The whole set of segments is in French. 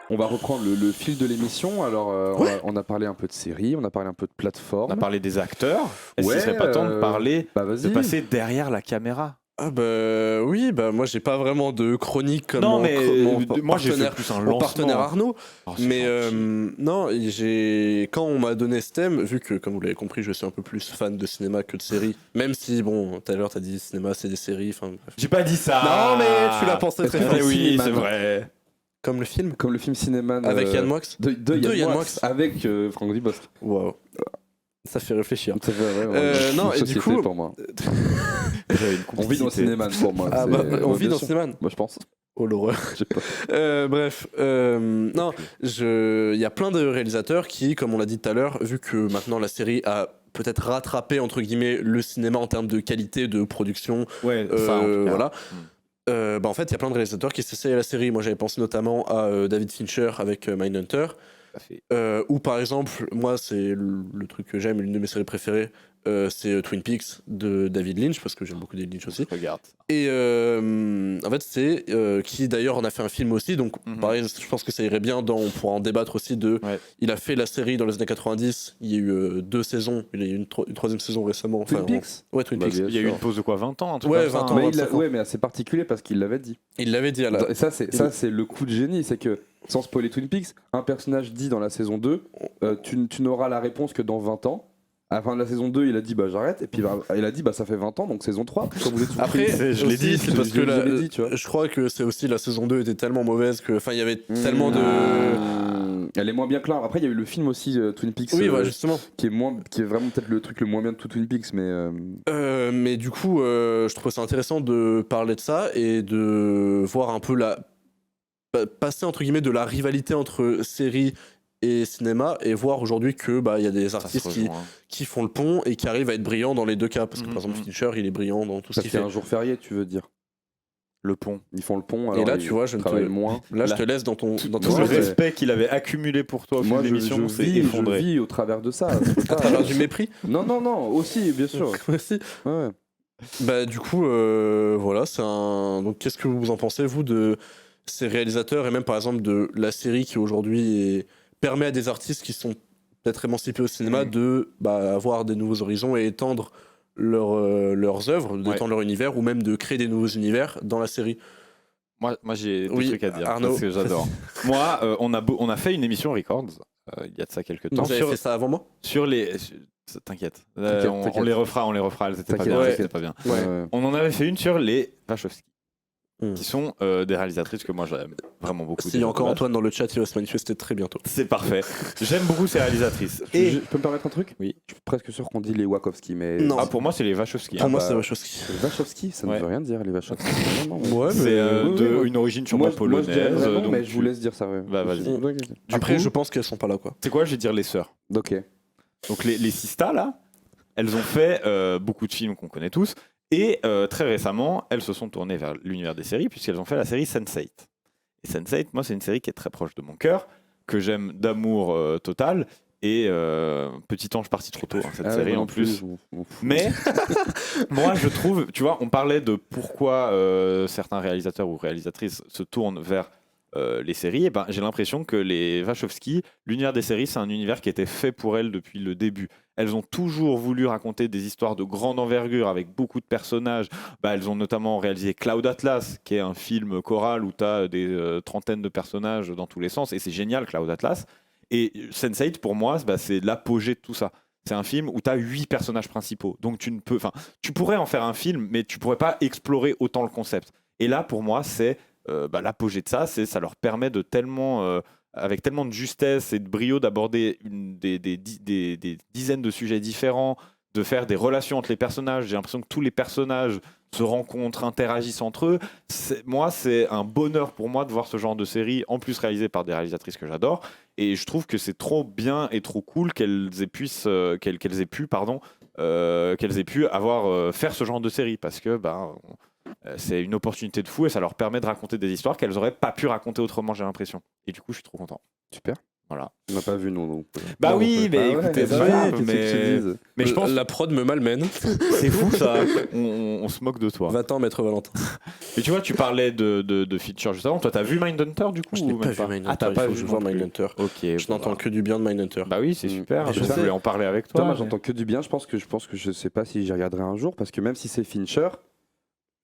On va reprendre le fil de l'émission. Alors, on a parlé un peu de séries, on a parlé un peu de plateformes. On a parlé des acteurs. Est-ce qu'il serait pas temps de parler, de passer derrière la caméra? Ah bah oui, bah moi j'ai pas vraiment de chronique comme non, moi j'ai fait plus un lancement. partenaire Arnaud. Mais non, quand on m'a donné ce thème, vu que comme vous l'avez compris, je suis un peu plus fan de cinéma que de séries, même si bon, tout à l'heure t'as dit cinéma c'est des séries, enfin. J'ai pas dit ça. Non mais tu l'as pensé très fort. Oui, c'est vrai. Comme le film Cinéman. Avec Yann Moix. De Yann Moix. Avec Franck Dubosc. Waouh. Ça fait réfléchir. Ça fait non, et du coup, pour moi. On vit dans le cinéma pour moi. Ah bah, on vit dans le cinéma. Moi je pense. Oh l'horreur. Bref, non, il y a plein de réalisateurs qui, comme on l'a dit tout à l'heure, vu que maintenant la série a peut-être rattrapé entre guillemets le cinéma en termes de qualité de production. Ouais, ça en tout cas. Voilà. En fait, il y a plein de réalisateurs qui s'essayent à la série. Moi, j'avais pensé notamment à David Fincher avec Mindhunter. Ou par exemple, moi, c'est le truc que j'aime, l'une de mes séries préférées, c'est Twin Peaks de David Lynch, parce que j'aime beaucoup David Lynch aussi. Regarde. Et en fait, c'est qui d'ailleurs en a fait un film aussi, donc pareil, je pense que ça irait bien, on pourra en débattre aussi de. Ouais. Il a fait la série dans les années 90, il y a eu 2 saisons, il y a eu une troisième saison récemment. Twin Peaks Ouais, Twin Peaks. Il y a eu une pause de quoi, 20 ans, un truc ouais, comme 20 ça, ans. Mais mais c'est particulier parce qu'il l'avait dit. Il l'avait dit à la. Et ça, c'est le coup de génie, c'est que, sans spoiler Twin Peaks, un personnage dit dans la saison 2, tu n'auras la réponse que dans 20 ans. À la fin de la saison 2, il a dit j'arrête, et puis il a dit ça fait 20 ans, donc saison 3. Vous êtes après, je l'ai dit, c'est parce que je crois que c'est aussi la saison 2 était tellement mauvaise que il y avait tellement de. Elle est moins bien que là. Après, il y a eu le film aussi, Twin Peaks, justement. qui est vraiment peut-être le truc le moins bien de tout Twin Peaks, mais du coup, je trouve ça intéressant de parler de ça et de voir un peu passer entre guillemets de la rivalité entre séries et cinéma et voir aujourd'hui que y a des artistes qui font le pont et qui arrivent à être brillants dans les deux cas, parce que par exemple Fincher il est brillant dans tout ce qu'il fait. C'est un jour férié, tu veux dire? Le pont. Ils font le pont. Alors et là tu vois, je te laisse dans ton le respect qu'il avait accumulé pour toi au fil de l'émission, c'est effondré. Je vis au travers de ça. À travers du mépris. Non, aussi bien sûr. Aussi. Ouais. Du coup voilà, donc qu'est-ce que vous en pensez vous de ces réalisateurs et même par exemple de la série qui aujourd'hui permet à des artistes qui sont peut-être émancipés au cinéma de avoir des nouveaux horizons et étendre leurs œuvres, d'étendre leur univers ou même de créer des nouveaux univers dans la série. Moi j'ai des trucs à dire, Arnaud. Parce que j'adore. Moi, on a fait une émission Records il y a de ça quelques temps. Vous avez fait ça avant moi ? Sur les... T'inquiète. On les refera, c'était pas bien. Ouais. On en avait fait une sur les Wachowski. Qui sont des réalisatrices que moi j'aime vraiment beaucoup. S'il y a encore Antoine dans le chat, il va se manifester très bientôt. C'est parfait. J'aime beaucoup ces réalisatrices. Et je peux me permettre un truc ? Oui. Je suis presque sûr qu'on dit les Wachowski, mais... Non. Pour moi c'est les Wachowski. Pour moi c'est Wachowski. Les Wachowski, ça ne veut rien dire, les Wachowski. C'est une origine sûrement polonaise. Donc mais je vous laisse dire ça. Bah vas-y. Après je pense qu'elles sont pas là quoi. C'est quoi, je vais dire les sœurs. Ok. Donc les sistas là, elles ont fait beaucoup de films qu'on connaît tous. Et très récemment, elles se sont tournées vers l'univers des séries puisqu'elles ont fait la série Sense8. Et Sense8, moi, c'est une série qui est très proche de mon cœur, que j'aime d'amour total. Et Petit ange parti trop tôt, cette série en plus. Mais moi, je trouve, tu vois, on parlait de pourquoi certains réalisateurs ou réalisatrices se tournent vers les séries. Et j'ai l'impression que les Wachowski, l'univers des séries, c'est un univers qui était fait pour elles depuis le début. Elles ont toujours voulu raconter des histoires de grande envergure avec beaucoup de personnages. Elles ont notamment réalisé Cloud Atlas, qui est un film choral où tu as des trentaines de personnages dans tous les sens. Et c'est génial, Cloud Atlas. Et Sense8, pour moi, c'est l'apogée de tout ça. C'est un film où tu as 8 personnages principaux. Donc tu pourrais en faire un film, mais tu pourrais pas explorer autant le concept. Et là, pour moi, c'est l'apogée de ça. Ça leur permet de tellement... avec tellement de justesse et de brio d'aborder des dizaines de sujets différents, de faire des relations entre les personnages. J'ai l'impression que tous les personnages se rencontrent, interagissent entre eux. C'est un bonheur pour moi de voir ce genre de série, en plus réalisée par des réalisatrices que j'adore. Et je trouve que c'est trop bien et trop cool qu'elles aient pu faire ce genre de série, parce que c'est une opportunité de fou et ça leur permet de raconter des histoires qu'elles n'auraient pas pu raconter autrement, j'ai l'impression. Et du coup, je suis trop content. Super. Voilà. Voilà. On n'a pas vu, non. Donc, Bah non, oui, on peut mais pas. écoutez, bah c'est ouais, grave, qu'est-ce que je te dise mais je pense La prod me malmène. c'est fou ça. On se moque de toi. Va-t'en, maître Valentin. Mais tu vois, tu parlais de Fincher juste avant. Toi, t'as vu Mindhunter du coup Je n'ai ou pas même vu Mindhunter. Ah, t'as pas il faut vu que je non vois plus. Mindhunter. Ok. Je n'entends que du bien de Mindhunter. Bah oui, c'est super. Et Je je sais. voulais en parler avec Toi, toi. moi, j'entends que du bien. Je pense que je sais pas si j'y regarderai un jour, parce que même si c'est Fincher,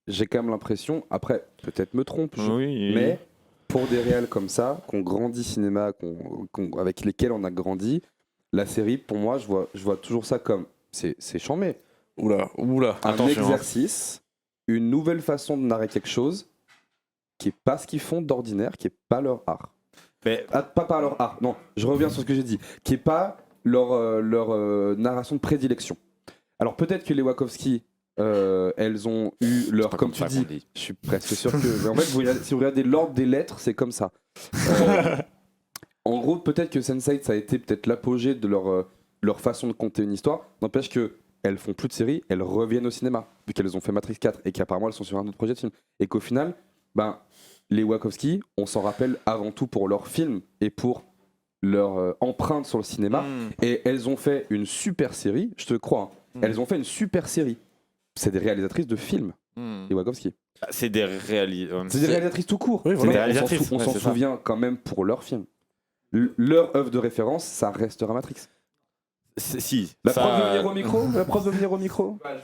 j'ai quand même l'impression, après, peut-être me trompe, Oui. mais pour des réals comme ça, qu'on grandit cinéma, avec lesquels on a grandi, la série, pour moi, je vois toujours ça comme, c'est chambé. Oula. Un Attention. exercice, une nouvelle façon de narrer quelque chose qui est pas ce qu'ils font d'ordinaire, qui est pas leur art. Mais Pas par leur art, non, je reviens sur ce que j'ai dit, qui est pas leur narration de prédilection. Alors peut-être que les Wachowski, elles ont eu leur, pas comme comme tu ça qu'on dis, dit. je suis presque sûr que, mais en fait, si vous regardez l'ordre des lettres, c'est comme ça. En gros, peut-être que Sense8, ça a été peut-être l'apogée de leur façon de conter une histoire. N'empêche que elles font plus de séries, elles reviennent au cinéma, vu qu'elles ont fait Matrix 4 et qu'apparemment elles sont sur un autre projet de film. Et qu'au final, ben, les Wachowski, on s'en rappelle avant tout pour leurs films et pour leur empreinte sur le cinéma. Et elles ont fait une super série, je te crois, hein. Elles ont fait une super série. C'est des réalisatrices de films, les Wachowski. C'est des réalisatrices. C'est des réalisatrices tout court. Oui, voilà. Mais C'est des réalisatrices, on ouais, s'en c'est ça. souvient quand même pour leurs films. Leur œuvre de référence, ça restera Matrix. Si. La ça- preuve de venir au micro La preuve de venir au micro Val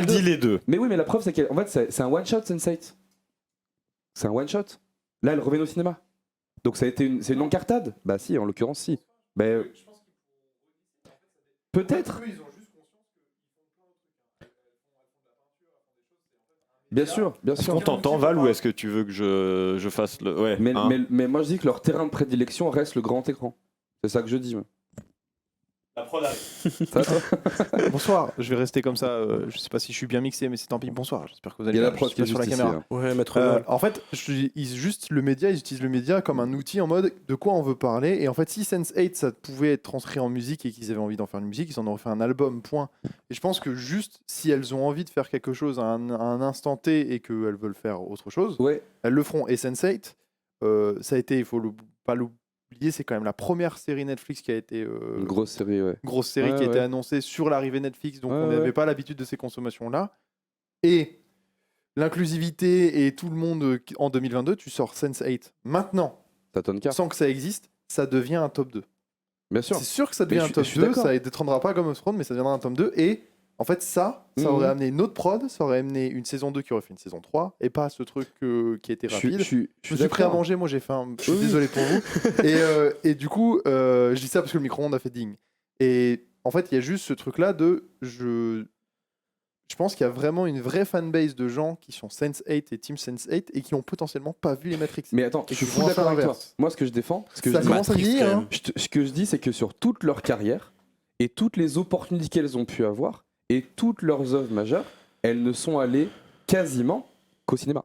les dit deux. les deux. Mais oui, mais la preuve, c'est qu'en fait, c'est un one-shot, Sense8. C'est un one-shot. Là, elle revient au cinéma. Donc c'est une encartade. Bah si, en l'occurrence, si. Ben, peut-être. Bien sûr, bien Est-ce sûr. qu'on t'entend, Val, ou est-ce que tu veux que je fasse le. Ouais. Mais, hein mais moi, je dis que leur terrain de prédilection reste le grand écran. C'est ça que je dis. Moi. La prod arrive. Ça, toi Bonsoir, je vais rester comme ça. Je sais pas si je suis bien mixé, mais c'est tant pis. Bonsoir, j'espère que vous Il allez y a la bien. prod Je qui est suis pas juste sur la ici. caméra. hein. Ouais, maître Val. En fait, juste le média, ils utilisent le média comme un outil en mode de quoi on veut parler. Et en fait, si Sense8 ça pouvait être transcrit en musique et qu'ils avaient envie d'en faire une musique, ils en auraient fait un album, point. Et je pense que juste si elles ont envie de faire quelque chose à un instant T et qu'elles veulent faire autre chose, Ouais, elles le feront. Et Sense8, ça a été, il faut pas l'oublier, c'est quand même la première série Netflix qui a été une grosse série, ouais. grosse série Ouais, qui a été ouais. annoncée sur l'arrivée Netflix, donc Ouais, on n'avait ouais. pas l'habitude de ces consommations-là. Et l'inclusivité et tout le monde en 2022, tu sors Sense8 maintenant, Ça tonne car. sans que ça existe, ça devient un top 2. Bien sûr. C'est sûr que ça Mais devient un je top suis 2, d'accord. ça ne détrônera pas Game of Thrones, mais ça deviendra un top 2. Et en fait, ça Mhm. aurait amené une autre prod, ça aurait amené une saison 2 qui aurait fait une saison 3, et pas ce truc qui était rapide. Je suis prêt à d'accord. manger, moi j'ai faim, je suis Oui. désolé pour vous. Et du coup, je dis ça parce que le micro-ondes a fait ding. Et en fait, il y a juste ce truc-là de. Je pense qu'il y a vraiment une vraie fanbase de gens qui sont Sense8 et Team Sense8 et qui ont potentiellement pas vu les Matrix. Mais attends, Et je suis qui full vont d'accord faire avec toi. l'inverse. Moi, ce que je défends, ce que Ça je dis, commence à vieillir, hein. ce que je dis, c'est que sur toute leur carrière et toutes les opportunités qu'elles ont pu avoir et toutes leurs œuvres majeures, elles ne sont allées quasiment qu'au cinéma.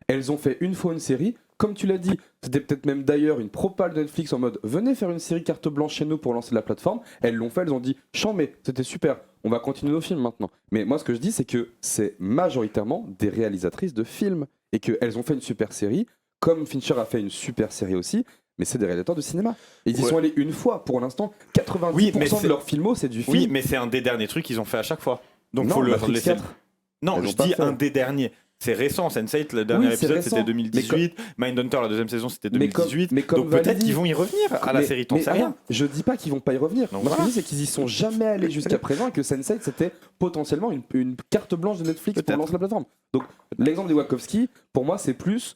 Elles ont fait une fois une série, comme tu l'as dit, c'était peut-être même d'ailleurs une propale de Netflix en mode venez faire une série carte blanche chez nous pour lancer la plateforme. Elles l'ont fait, elles ont dit chambé, c'était super, on va continuer nos films maintenant. Mais moi ce que je dis c'est que c'est majoritairement des réalisatrices de films et qu'elles ont fait une super série, comme Fincher a fait une super série aussi, mais c'est des réalisateurs de cinéma. Et ils y Ouais. sont allés une fois pour l'instant, 90% Oui, mais de c'est- leurs films c'est du film. Oui, mais c'est un des derniers trucs qu'ils ont fait à chaque fois. Donc non, faut le Matrix laisser. 4. Non, Elles je ont pas dis fait. un des derniers. C'est récent, Sense8, le dernier Oui, c'est épisode récent. c'était 2018, Mindhunter la deuxième saison c'était Mais comme- 2018, mais comme donc peut-être Validi- qu'ils vont y revenir à la Mais- série, t'en mais sais rien. Je dis pas qu'ils vont pas y revenir. Donc Moi, ce que voilà. je dis, c'est qu'ils y sont jamais allés jusqu'à présent et que Sense8 c'était potentiellement une carte blanche de Netflix pour Peut-être. lancer la plateforme. Donc l'exemple des Wachowski, pour moi, c'est plus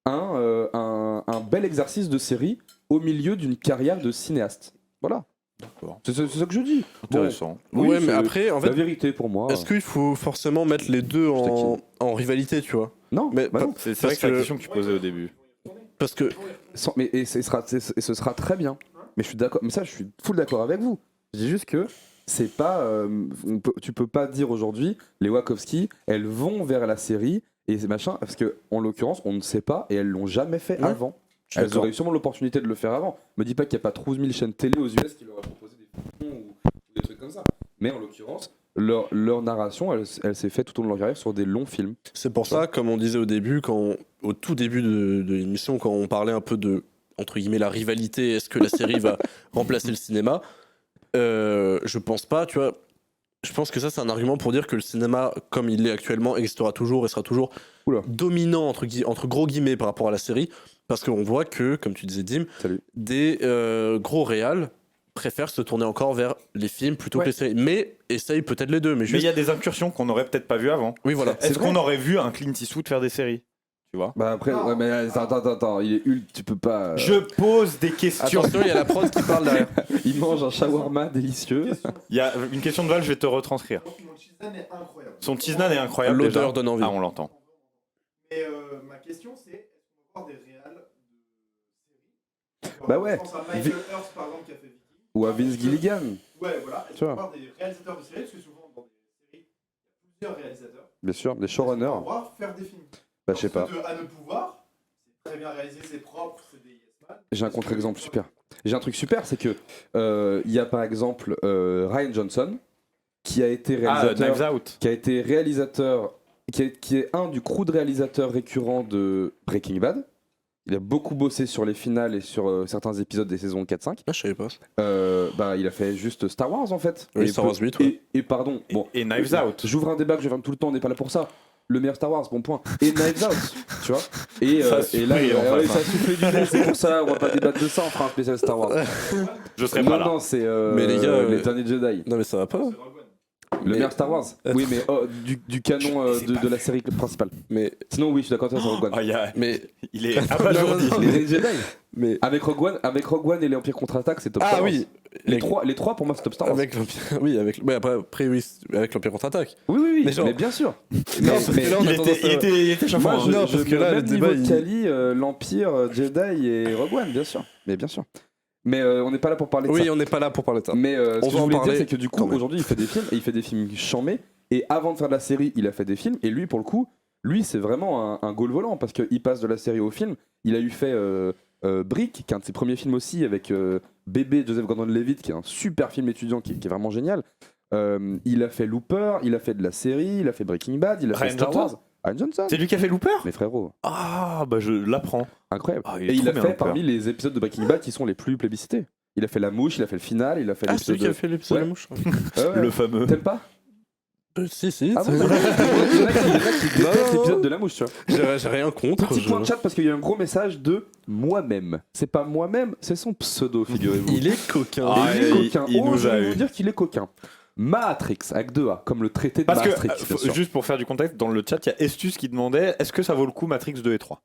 un bel exercice de série au milieu d'une carrière de cinéaste. Voilà. D'accord. C'est ça que je dis. Bon, Intéressant. oui, Ouais, mais c'est après, en la fait, vérité pour moi. est-ce qu'il faut forcément mettre les deux Je taquine. en rivalité, tu vois? Non, mais bah non. C'est Parce vrai que c'est la que- question que tu posais au début. Parce que Et ce sera très bien. Mais je suis d'accord. Mais ça, je suis full d'accord avec vous. Je dis juste que c'est pas. Tu peux pas dire aujourd'hui les Wachowski, elles vont vers la série et ces machins parce que en l'occurrence, on ne sait pas et elles l'ont jamais fait Ouais. avant. Je suis Elles d'accord. auraient eu sûrement l'opportunité de le faire avant. Me dis pas qu'il n'y a pas 12 000 chaînes télé aux US qui leur auraient proposé des fictions ou des trucs comme ça. Mais en l'occurrence, leur narration, elle s'est faite tout au long de leur carrière sur des longs films. c'est pour ça, comme on disait au début, au tout début de l'émission, quand on parlait un peu de entre guillemets la rivalité, est-ce que la série va remplacer le cinéma, je pense pas, tu vois. Je pense que ça c'est un argument pour dire que le cinéma comme il l'est actuellement existera toujours et sera toujours Oula. dominant entre gros guillemets par rapport à la série, parce qu'on voit que, comme tu disais Dim, Salut. des gros réals préfèrent se tourner encore vers les films plutôt que Ouais. les séries, mais essayent peut-être les deux, mais Mais juste... il y a des incursions qu'on n'aurait peut-être pas vues avant. Oui voilà. Est-ce vrai. qu'on aurait vu un Clint Eastwood faire des séries? Tu vois? Bah après, ouais, mais attends, il est tu peux pas. Je pose des questions. Attention, il y a la prod qui parle derrière. Il mange un shawarma délicieux. Il y a une question de Val, je vais te retranscrire. Mon cheese-nan est incroyable. Son cheese-nan est incroyable. L'odeur déjà. donne envie. Ah, on l'entend. Mais ma question c'est, est-ce qu'on va voir des réals de séries? Bah ouais. Je pense à Michael Hurst par exemple qui a fait Viking. Ou à Vince Gilligan. Ouais, voilà. Est-ce Tu qu'on va vois. voir des réalisateurs de séries? Parce que souvent dans des séries, il y a plusieurs réalisateurs. Bien sûr, des Est-ce qu'on showrunners. va voir faire des films. Bah je sais pas. Parce que de À ne pouvoir, c'est très bien réalisé, c'est propre, c'est des yes man. J'ai un contre-exemple super. J'ai un truc super, c'est que il y a par exemple Ryan Johnson qui a été réalisateur, Knives Out. qui a été réalisateur, qui est un du crew de réalisateurs récurrents de Breaking Bad. Il a beaucoup bossé sur les finales et sur certains épisodes des saisons 4-5. Ah, je savais pas. Bah, il a fait juste Star Wars en fait. Oui, Et Star Wars 8, ouais. et pardon, bon, Et Knives Out. j'ouvre un débat que je viens tout le temps, on n'est pas là pour ça. Le meilleur Star Wars, bon point. Et Knives Out, tu vois. Et, Ça a et là, soufflé, en fait, ça a soufflé du nez, c'est pour ça, on va pas débattre de ça, on fera un spécial Star Wars. Je serai non, pas là. non, c'est Mais les gars, les derniers Jedi. Non mais ça va pas. Le meilleur Star Wars. Oui, mais du canon de la série principale. Mais Sinon, oui, je suis d'accord avec toi sur Rogue One. Ah, mais il est abasourdi. Non, Les derniers Jedi. mais Avec Rogue One et l'Empire contre-attaque, c'est top ah Star Wars. oui, Les trois pour moi, c'est top Star Wars. avec l'Empire, oui avec, mais après oui avec l'Empire contre-attaque. Oui, Mais genre- mais bien sûr. Non parce que là on Il a tendance à... était Moi, chafouin. je, non, je parce que mets là, au le même débat, niveau de il- Kali, l'Empire, Jedi et Rogue One, bien sûr. Mais bien sûr. Mais on n'est pas là pour parler de Oui, ça. on n'est pas là pour parler de ça. Mais ce On que va je en voulais parler dire, c'est que du quand coup, même. aujourd'hui, il fait des films et il fait des films chamés. Et avant de faire de la série, il a fait des films. Et lui, pour le coup, lui, c'est vraiment un goal volant parce qu'il passe de la série au film. Il a eu fait Brick, qui est un de ses premiers films aussi, avec Bébé Joseph Gordon-Levitt, qui est un super film étudiant qui est vraiment génial. Il a fait Looper, il a fait de la série, il a fait Breaking Bad, il a fait Ryan Star Johnson Wars. Ryan Johnson. C'est lui qui a fait Looper? Mais frérot, Ah, bah je l'apprends. incroyable. Ah, Et il trop a bien, fait Looper. parmi les épisodes de Breaking Bad qui sont les plus plébiscités. Il a fait La Mouche, il a fait le final, il a fait Ah c'est l'épisode lui qui a de... fait l'épisode de Ouais. la mouche. Ouais, ouais. Le fameux. T'aimes pas? Si. Ah bon, il y en a qui détestent l'épisode de La Mouche, tu vois. J'ai rien contre. Petit point de chat parce qu'il y a un gros message de moi-même. C'est pas moi-même, c'est son pseudo, figurez-vous. Il est coquin. Ah, Et il est il- coquin. il Oh, nous je a vais eu. vous dire qu'il est coquin. Matrix avec 2 A, comme le traité de Parce que, Maastricht. bien sûr. juste pour faire du contexte, dans le chat, il y a Estus qui demandait est-ce que ça vaut le coup Matrix 2 et 3?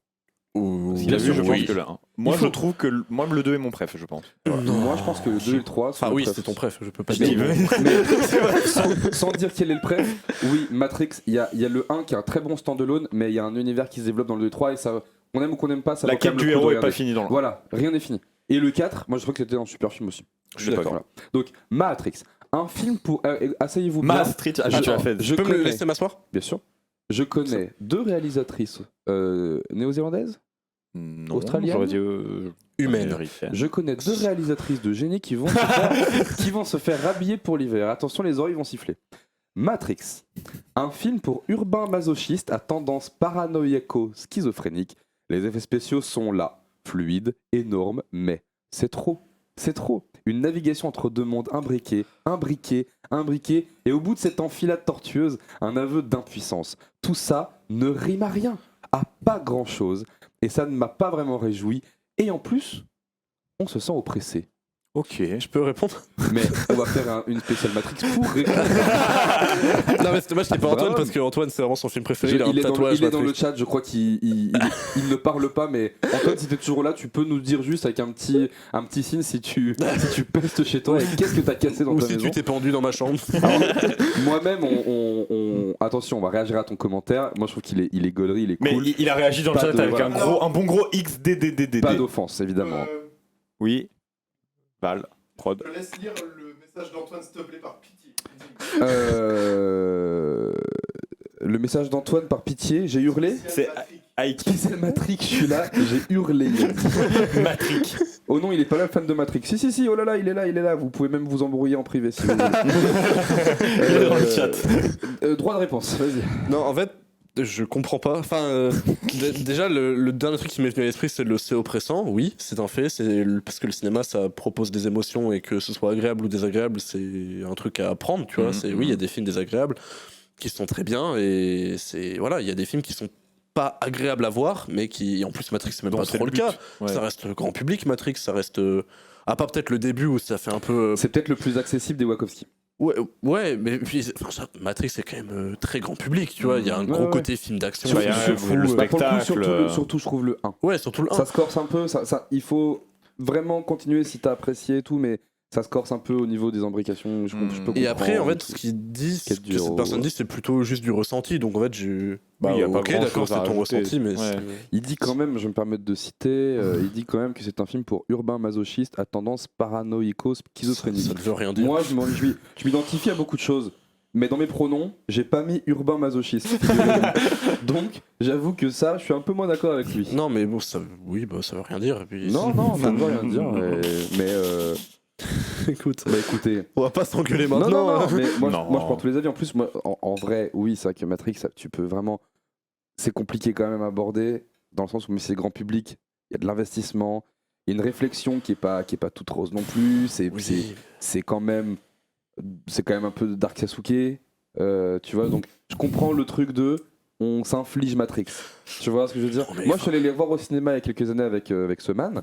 Il a vu, je pense que le 1. Moi, Il faut- je trouve que moi, le 2 est mon préf, je pense. Moi, je pense que le 2 et le 3 sont Enfin oui, le c'est préf. ton préf, je peux pas Je dire. dis, Mais sans dire quel est le préf, oui, Matrix, il y a le 1 qui est un très bon standalone, mais il y a un univers qui se déveloque dans le 2 et 3 et ça, on aime ou qu'on aime pas, ça La vaut quand quête même du le coup de héros est pas regarder. finie dans le 1. Voilà, rien n'est fini. Et le 4, moi je trouve que c'était un super film aussi. Je suis d'accord. Voilà. Donc, Matrix, un film pour. Asseyez-vous bien. Maastricht, tu as fait. Je Tu peux me connais, laisser m'asseoir? bien sûr. Je connais 2 réalisatrices néo-zélandaises. Non, Australienne j'aurais dit Humaine. américaine. Je connais 2 réalisatrices de génie qui vont se faire rhabiller pour l'hiver. Attention, les oreilles vont siffler. Matrix, un film pour urbains masochistes à tendance paranoïaco-schizophrénique. Les effets spéciaux sont là, fluides, énormes, mais c'est trop. C'est trop. Une navigation entre 2 mondes imbriqués, et au bout de cette enfilade tortueuse, un aveu d'impuissance. Tout ça ne rime à rien, à pas grand-chose, et ça ne m'a pas vraiment réjoui. Et en plus, on se sent oppressé. Ok. Je peux répondre? Mais on va faire une spéciale Matrix pour répondre. Non mais c'est dommage, c'était pas Antoine Bravo. parce que Antoine c'est vraiment son film préféré. Il a un il est tatouage. dans le Matrix. chat, je crois qu'il il ne parle pas, mais Antoine, si t'es toujours là, tu peux nous dire juste avec un petit signe si tu pestes chez toi et qu'est-ce que t'as cassé dans Ou ta si maison. tu t'es pendu dans ma chambre. Moi-même, attention, on va réagir à ton commentaire. Moi, je trouve qu'il est gaulerie, il est Mais cool. il a réagi dans le Pas chat de- avec voilà. un bon gros XDDDD. Pas d'offense, évidemment. Oui. Val. Prod. Je laisse lire le message d'Antoine, s'il te plaît, par pitié. Le message d'Antoine, par pitié, j'ai hurlé. C'est Ike. Spécial Matrix, je suis là, j'ai hurlé. Matrix. Oh non, il est pas là, fan de Matrix. Si, oh là là, il est là. Vous pouvez même vous embrouiller en privé si vous voulez. Il est dans le chat. Droit de réponse, vas-y. Non, en fait, Je comprends pas. Enfin, déjà, le dernier truc qui m'est venu à l'esprit, c'est le c'est oppressant. Oui, c'est un fait. Parce que le cinéma, ça propose des émotions et que ce soit agréable ou désagréable, c'est un truc à apprendre, tu vois. Oui, il y a des films désagréables qui sont très bien et voilà, il y a des films qui sont pas agréables à voir, mais qui, en plus, Matrix, c'est même Donc, pas c'est trop le le cas. but. Ouais. Ça reste grand public, Matrix. Ça reste, à part peut-être le début où ça fait un peu. C'est peut-être le plus accessible des Wachowski. Ouais, mais puis Matrix c'est quand même très grand public, tu vois. Il y a un Ouais, gros ouais. côté film d'action. Bah, il y a surtout, le Bah, pour le coup, spectacle. surtout, je trouve le 1. ouais, surtout le 1. Ça se corse un peu, il faut vraiment continuer si t'as apprécié et tout, mais ça se corse un peu au niveau des imbrications. Je peux Et après, en comprendre fait, et tout. ce qu'ils disent, Quel que dur, cette personne ouais. dit, c'est plutôt juste du ressenti. Donc en fait, bah, Oui, y a pas ok, grand-chose d'accord, à c'est ton rajouter. ressenti, mais Ouais. Il dit quand même, je vais me permettre de citer, il dit quand même que c'est un film pour urbain masochiste à tendance paranoïco-schizophrénique. ça ne veut rien dire. Moi, je m'identifie à beaucoup de choses, mais dans mes pronoms, j'ai pas mis urbain masochiste. Donc, j'avoue que ça, je suis un peu moins d'accord avec lui. Non, mais bon, oui, bah, ça veut rien dire. Et puis... Non, ça ne veut rien dire, mais écoute, bah écoutez. on va pas s'engueuler Non, maintenant. non, non, hein. mais moi, Non. moi je prends tous les avis. En plus, moi, en vrai, oui, c'est vrai que Matrix, tu peux vraiment. C'est compliqué quand même à aborder, dans le sens où mais c'est grand public, il y a de l'investissement, il y a une réflexion qui est pas toute rose non plus. Oui. C'est quand même un peu Dark Sasuke, tu vois. Donc, je comprends le truc de. On s'inflige Matrix. Tu vois ce que je veux dire? Non, mais Moi, je suis allé les voir au cinéma il y a quelques années avec ce man.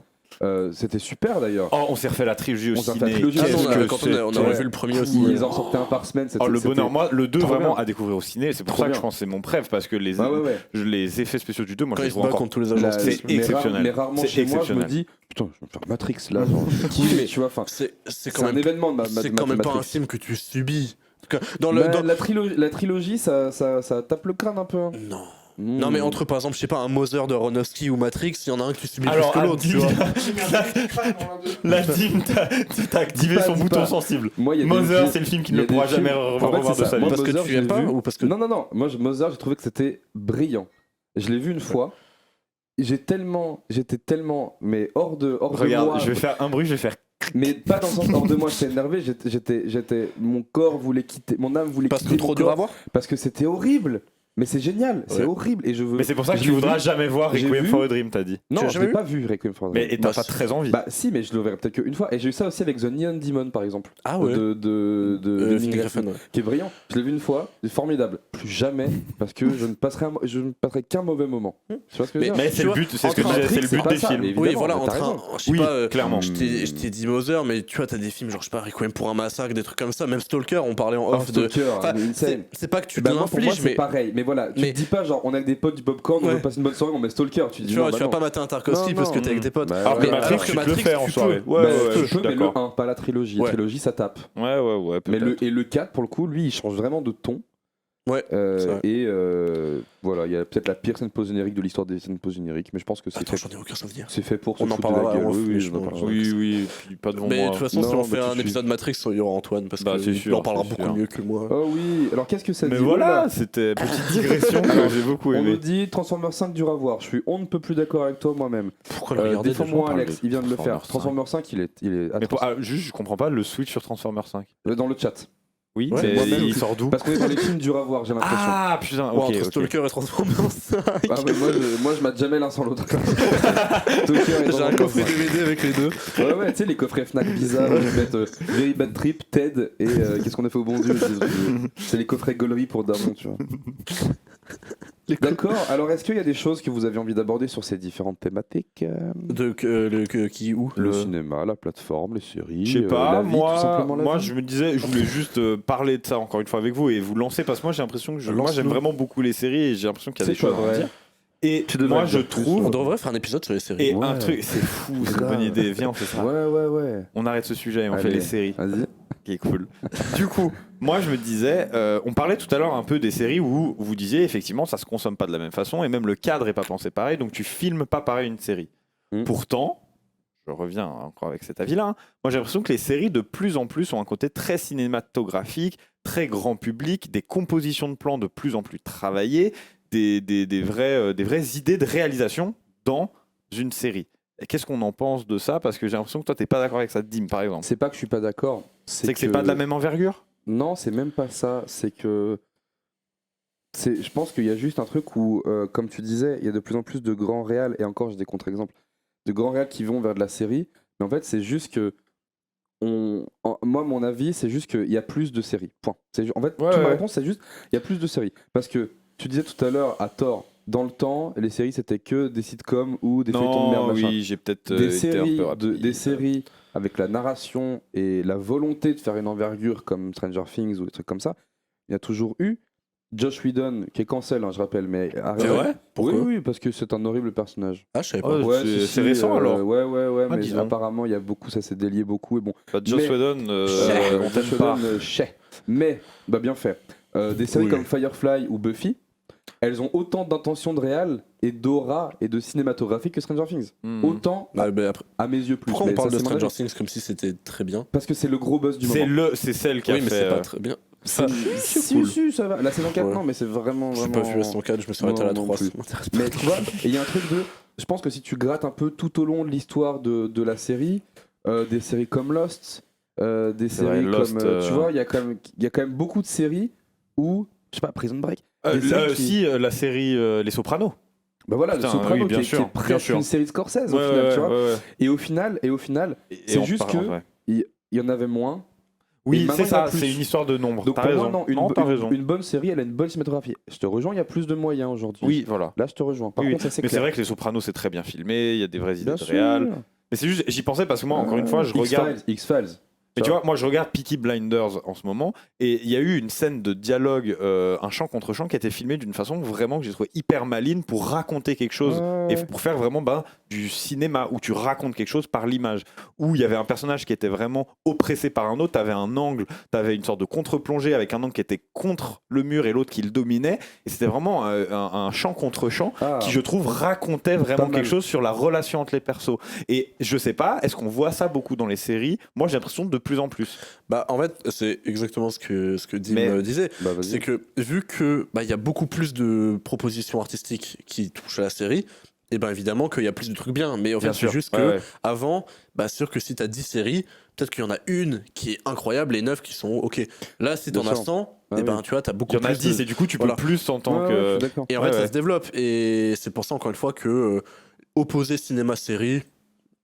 C'était super d'ailleurs. Oh, on s'est refait la trilogie au On s'est refait la ciné. trilogie. Ah Qu'est-ce non, que quand c'est- on a Ouais. revu le premier aussi. Ils en sortaient un par semaine. Oh, le c'était- bonheur. Moi, le 2 trop vraiment bien. à découvrir au ciné. C'est pour Trop ça que bien. je pense que c'est mon préf parce que les, Ouais. les effets spéciaux du 2, moi Quand je il les se vois bat encore. contre tous les agents. La- C'est mais exceptionnel. mais rarement C'est chez moi, je me exceptionnel. dis putain, je vais me faire Matrix là. Genre, je kiffe, mais tu vois. Enfin, C'est c'est quand un même, événement de c'est quand même pas un Matrix. film que tu subis. Bah, la trilogie, ça tape le crâne un peu. hein. Non. Non, mais entre par exemple, je sais pas, un Mother de Aronofsky ou Matrix, il y en a un que tu subis Alors, plus que l'autre, tu vois. La Dim, t'as activé son Dis bouton pas. sensible. Moi, il y a Mother, des- c'est le film qu'il il y ne a des pourra films- jamais En fait, revoir c'est de ça. sa Moi, vie. Parce que Mother, tu je l'ai aimes pas vu. ou parce que. Non. Moi, Mother, j'ai trouvé que c'était brillant. Je l'ai vu une fois. J'étais tellement, mais hors de Regarde, moi. je vais faire un bruit, je vais faire. Mais pas dans le sens hors de moi. J'étais énervé. Mon corps voulait quitter, mon âme voulait Parce quitter que trop mon dur à corps, voir. parce que c'était horrible. Mais c'est génial, c'est Ouais. horrible et je veux. Mais c'est pour ça que je tu l'ai voudras vu. jamais voir J'ai Requiem vu. for a Dream, t'as dit. Non, Tu l'as je jamais l'ai vu pas vu Requiem for a Mais Dream. t'as Bah, pas si. très envie. Bah si, mais je le verrai peut-être qu'une fois. Et j'ai eu ça aussi avec The Neon Demon par exemple. Ah ouais. De Phil Vinnie Griffin, Griffin, ouais. qui est brillant. Je l'ai vu une fois, c'est formidable. Plus jamais, parce que je ne passerai qu'un mauvais moment. Tu vois ce que je veux dire? Mais Tu c'est le vois, but, c'est ce que je entre disais, c'est Matrix, le c'est but pas des ça, films. mais Oui, évidemment, voilà, mais t'as entre un. raison. Je sais Oui, pas, clairement. je t'ai dit Mother, mais tu vois, t'as des films, genre, je sais pas, Requiem pour un massacre, des trucs comme ça. Même Stalker, on parlait en Oh, off de. Stalker, Enfin, insane. c'est pas que tu te Bah, moi, pour moi, l'infliges, c'est mais. pareil. Mais voilà, tu mais- te dis pas genre, on a des potes du popcorn, on Ouais. veut passer une bonne soirée, on met Stalker. Tu dis Tu non, vois, bah tu vas non. pas mater un Tarkovsky Non, parce que non. t'es avec tes potes. Bah, Alors ouais. que Mais Matrix, alors que tu peux le Matrix, faire en tu soirée. peux. Ouais, Bah, ouais, tu je suis peux, mais le d'accord. 1, pas la trilogie. Ouais. La trilogie, ça tape. Ouais, Mais peut-être. le 4, pour le coup, lui, il change vraiment de ton. Ouais, c'est vrai. Et voilà, il y a peut-être la pire scène post-générique de l'histoire des scènes post-génériques, mais je pense que c'est Attends, fait, j'en ai aucun souvenir. c'est fait pour se On en foutre de la parlera gueule. en off, Oui, mais oui, je on en pense- parlera. Oui, puis pas devant Mais de moi. toute façon, si Non, on bah, fait tout un de suite. épisode Matrix, il y aura Antoine parce Bah, c'est qu'il sûr, en parlera c'est beaucoup sûr. mieux que moi. Oh oui, alors qu'est-ce que ça Mais dit? voilà, Oula. c'était petite digression que j'ai beaucoup On nous aimé. dit Transformers 5 dur à voir. Je suis on ne peut plus d'accord avec toi moi-même. Pourquoi le regarder déjà, on Défends-moi parle Alex, de il vient de le faire. Transformers Transformers 5, il est Mais atroce. juste, je comprends pas le switch sur Transformers 5. Dans le chat. Oui, Ouais, mais moi-même, il sort d'où? Parce qu'on est dans les films durs à voir, j'ai l'impression. Ah putain, Ouais, ok, entre ok. Stalker et Transformers 5. Ah, mais moi je mate jamais l'un sans l'autre. Stalker et J'ai un Transformers coffret 5. DVD avec les deux. Ouais, tu sais, les coffrets Fnac bizarres, ils mettent Very Bad Trip, Ted et qu'est-ce qu'on a fait au bon Dieu c'est les coffrets gaulerie pour Daron, tu vois. D'accord, alors est-ce qu'il y a des choses que vous avez envie d'aborder sur ces différentes thématiques Qui où Le cinéma, la plateforme, les séries, Je sais la pas, vie, tout moi, simplement la moi vie. je me disais, je voulais juste parler de ça encore une fois avec vous et vous lancer parce que moi j'ai l'impression que moi j'aime vraiment beaucoup les séries et j'ai l'impression qu'il y a des C'est choses pas à vrai. dire. Et Tu devrais moi le je dire plus, trouve On devrait faire un épisode sur les séries. et Ouais. un truc, c'est fou, c'est une Grave. bonne idée. Viens, on fait ça. Ouais. On arrête ce sujet et on fait Allez, les séries, Vas-y. qui est cool. Du coup, moi je me disais, on parlait tout à l'heure un peu des séries où vous disiez effectivement ça se consomme pas de la même façon et même le cadre est pas pensé pareil, donc tu filmes pas pareil une série. Pourtant, je reviens encore avec cet avis-là, hein, moi j'ai l'impression que les séries de plus en plus ont un côté très cinématographique, très grand public, des compositions de plans de plus en plus travaillées, des vraies idées de réalisation dans une série. Et qu'est-ce qu'on en pense de ça? Parce que j'ai l'impression que toi t'es pas d'accord avec ça, Dim par exemple. C'est pas que je suis pas d'accord. C'est que c'est pas de la même envergure? Non, c'est même pas ça. C'est que je pense qu'il y a juste un truc où, comme tu disais, il y a de plus en plus de grands réals, et encore j'ai des contre-exemples, de grands réals qui vont vers de la série, mais en fait c'est juste que, moi mon avis c'est juste qu'il y a plus de séries, point. En fait, Ouais, toute ma ouais. réponse c'est juste, il y a plus de séries. Parce que tu disais tout à l'heure, à tort, dans le temps, les séries c'était que des sitcoms ou des feuilletons de merde, Non, machin. oui, j'ai peut-être Des été un séries, peu rapide. des séries avec la narration et la volonté de faire une envergure comme Stranger Things ou des trucs comme ça, il y a toujours eu. Josh Whedon, qui est cancel, hein, je rappelle, mais C'est arrête. vrai? Pourquoi? Oui, parce que c'est un horrible personnage. Ah, je savais pas. Ouais, c'est récent, alors. Ouais, Ah, mais disons. apparemment il y a beaucoup, ça s'est délié beaucoup et bon. Bah, Joss Mais- Whedon, on Josh t'aime pas. Whedon, chais. Mais, bah bien fait. Des séries Oui. comme Firefly ou Buffy, elles ont autant d'intention de réal et d'aura et de cinématographie que Stranger Things. Hmm. Autant, Ah, mais après, à mes yeux, plus. pourquoi on Mais parle ça, de c'est mon Stranger avis. Things comme si c'était très bien? Parce que c'est le gros buzz du C'est moment. c'est celle qui a Oui, mais fait. c'est pas très bien. ça- Si, ça va. La saison 4, Ouais. non, mais c'est vraiment. J'ai pas vu la saison 4, je me suis arrêté à la Non, 3. non ça plus. m'intéresse pas. Mais tu vois, et il y a un truc de. Je pense que si tu grattes un peu tout au long de l'histoire de la série, des séries comme Lost, des vrai, séries Lost, comme. Tu vois, il y a quand même beaucoup de séries où. Je sais pas, Prison Break. Des Là séries qui- aussi, la série Les Sopranos. Bah voilà, Putain, le Soprano oui, bien qui est sûr, bien presque sûr. une série de Scorsese au Ouais, final, ouais, tu vois. ouais, ouais. Et au final, Et c'est on juste parle- que ouais. il y en avait moins. Et Oui, maintenant, c'est il y en a ça, plus. c'est une histoire de nombre. Donc T'as pour raison. moi, non, t'as raison. une bonne série, elle a une bonne cinématographie. Je te rejoins, il y a plus de moyens aujourd'hui. Oui, voilà. Là, je te rejoins. Par Oui, contre, ça c'est mais c'est clair. vrai que Les Sopranos, c'est très bien filmé, il y a des vraies idées Bien de sûr. réal. Mais c'est juste, j'y pensais parce que moi, encore une fois, je regarde. X-Files. Mais tu vois, moi je regarde Peaky Blinders en ce moment et il y a eu une scène de dialogue, un chant contre chant qui a été filmé d'une façon vraiment que j'ai trouvé hyper maligne pour raconter quelque chose et pour faire vraiment du cinéma où tu racontes quelque chose par l'image. Où il y avait un personnage qui était vraiment oppressé par un autre, t'avais un angle, t'avais une sorte de contre-plongée avec un angle qui était contre le mur et l'autre qui le dominait. Et c'était vraiment un chant contre chant qui, je trouve, racontait vraiment mal. quelque chose sur la relation entre les persos. Et je sais pas, est-ce qu'on voit ça beaucoup dans les séries? Moi j'ai l'impression de plus en plus. Bah, en fait, c'est exactement ce que Dim Mais- disait. Bah, vas-y. C'est que vu que il y a beaucoup plus de propositions artistiques qui touchent à la série, et ben évidemment qu'il y a plus de trucs bien. Mais en fait, Bien c'est sûr. juste Ouais, que ouais. avant, bah sûr que si t'as 10 séries, peut-être qu'il y en a une qui est incroyable et 9 qui sont ok. Là, si t'en Bien as sûr. 100, Ah et ben oui. tu vois, t'as Il beaucoup y en a plus 10 de... et du coup tu Voilà. peux plus en tant Ouais, que. je suis d'accord. Et en Ouais, fait, ouais. ça se développe. Et c'est pour ça, encore une fois, que opposer cinéma-série,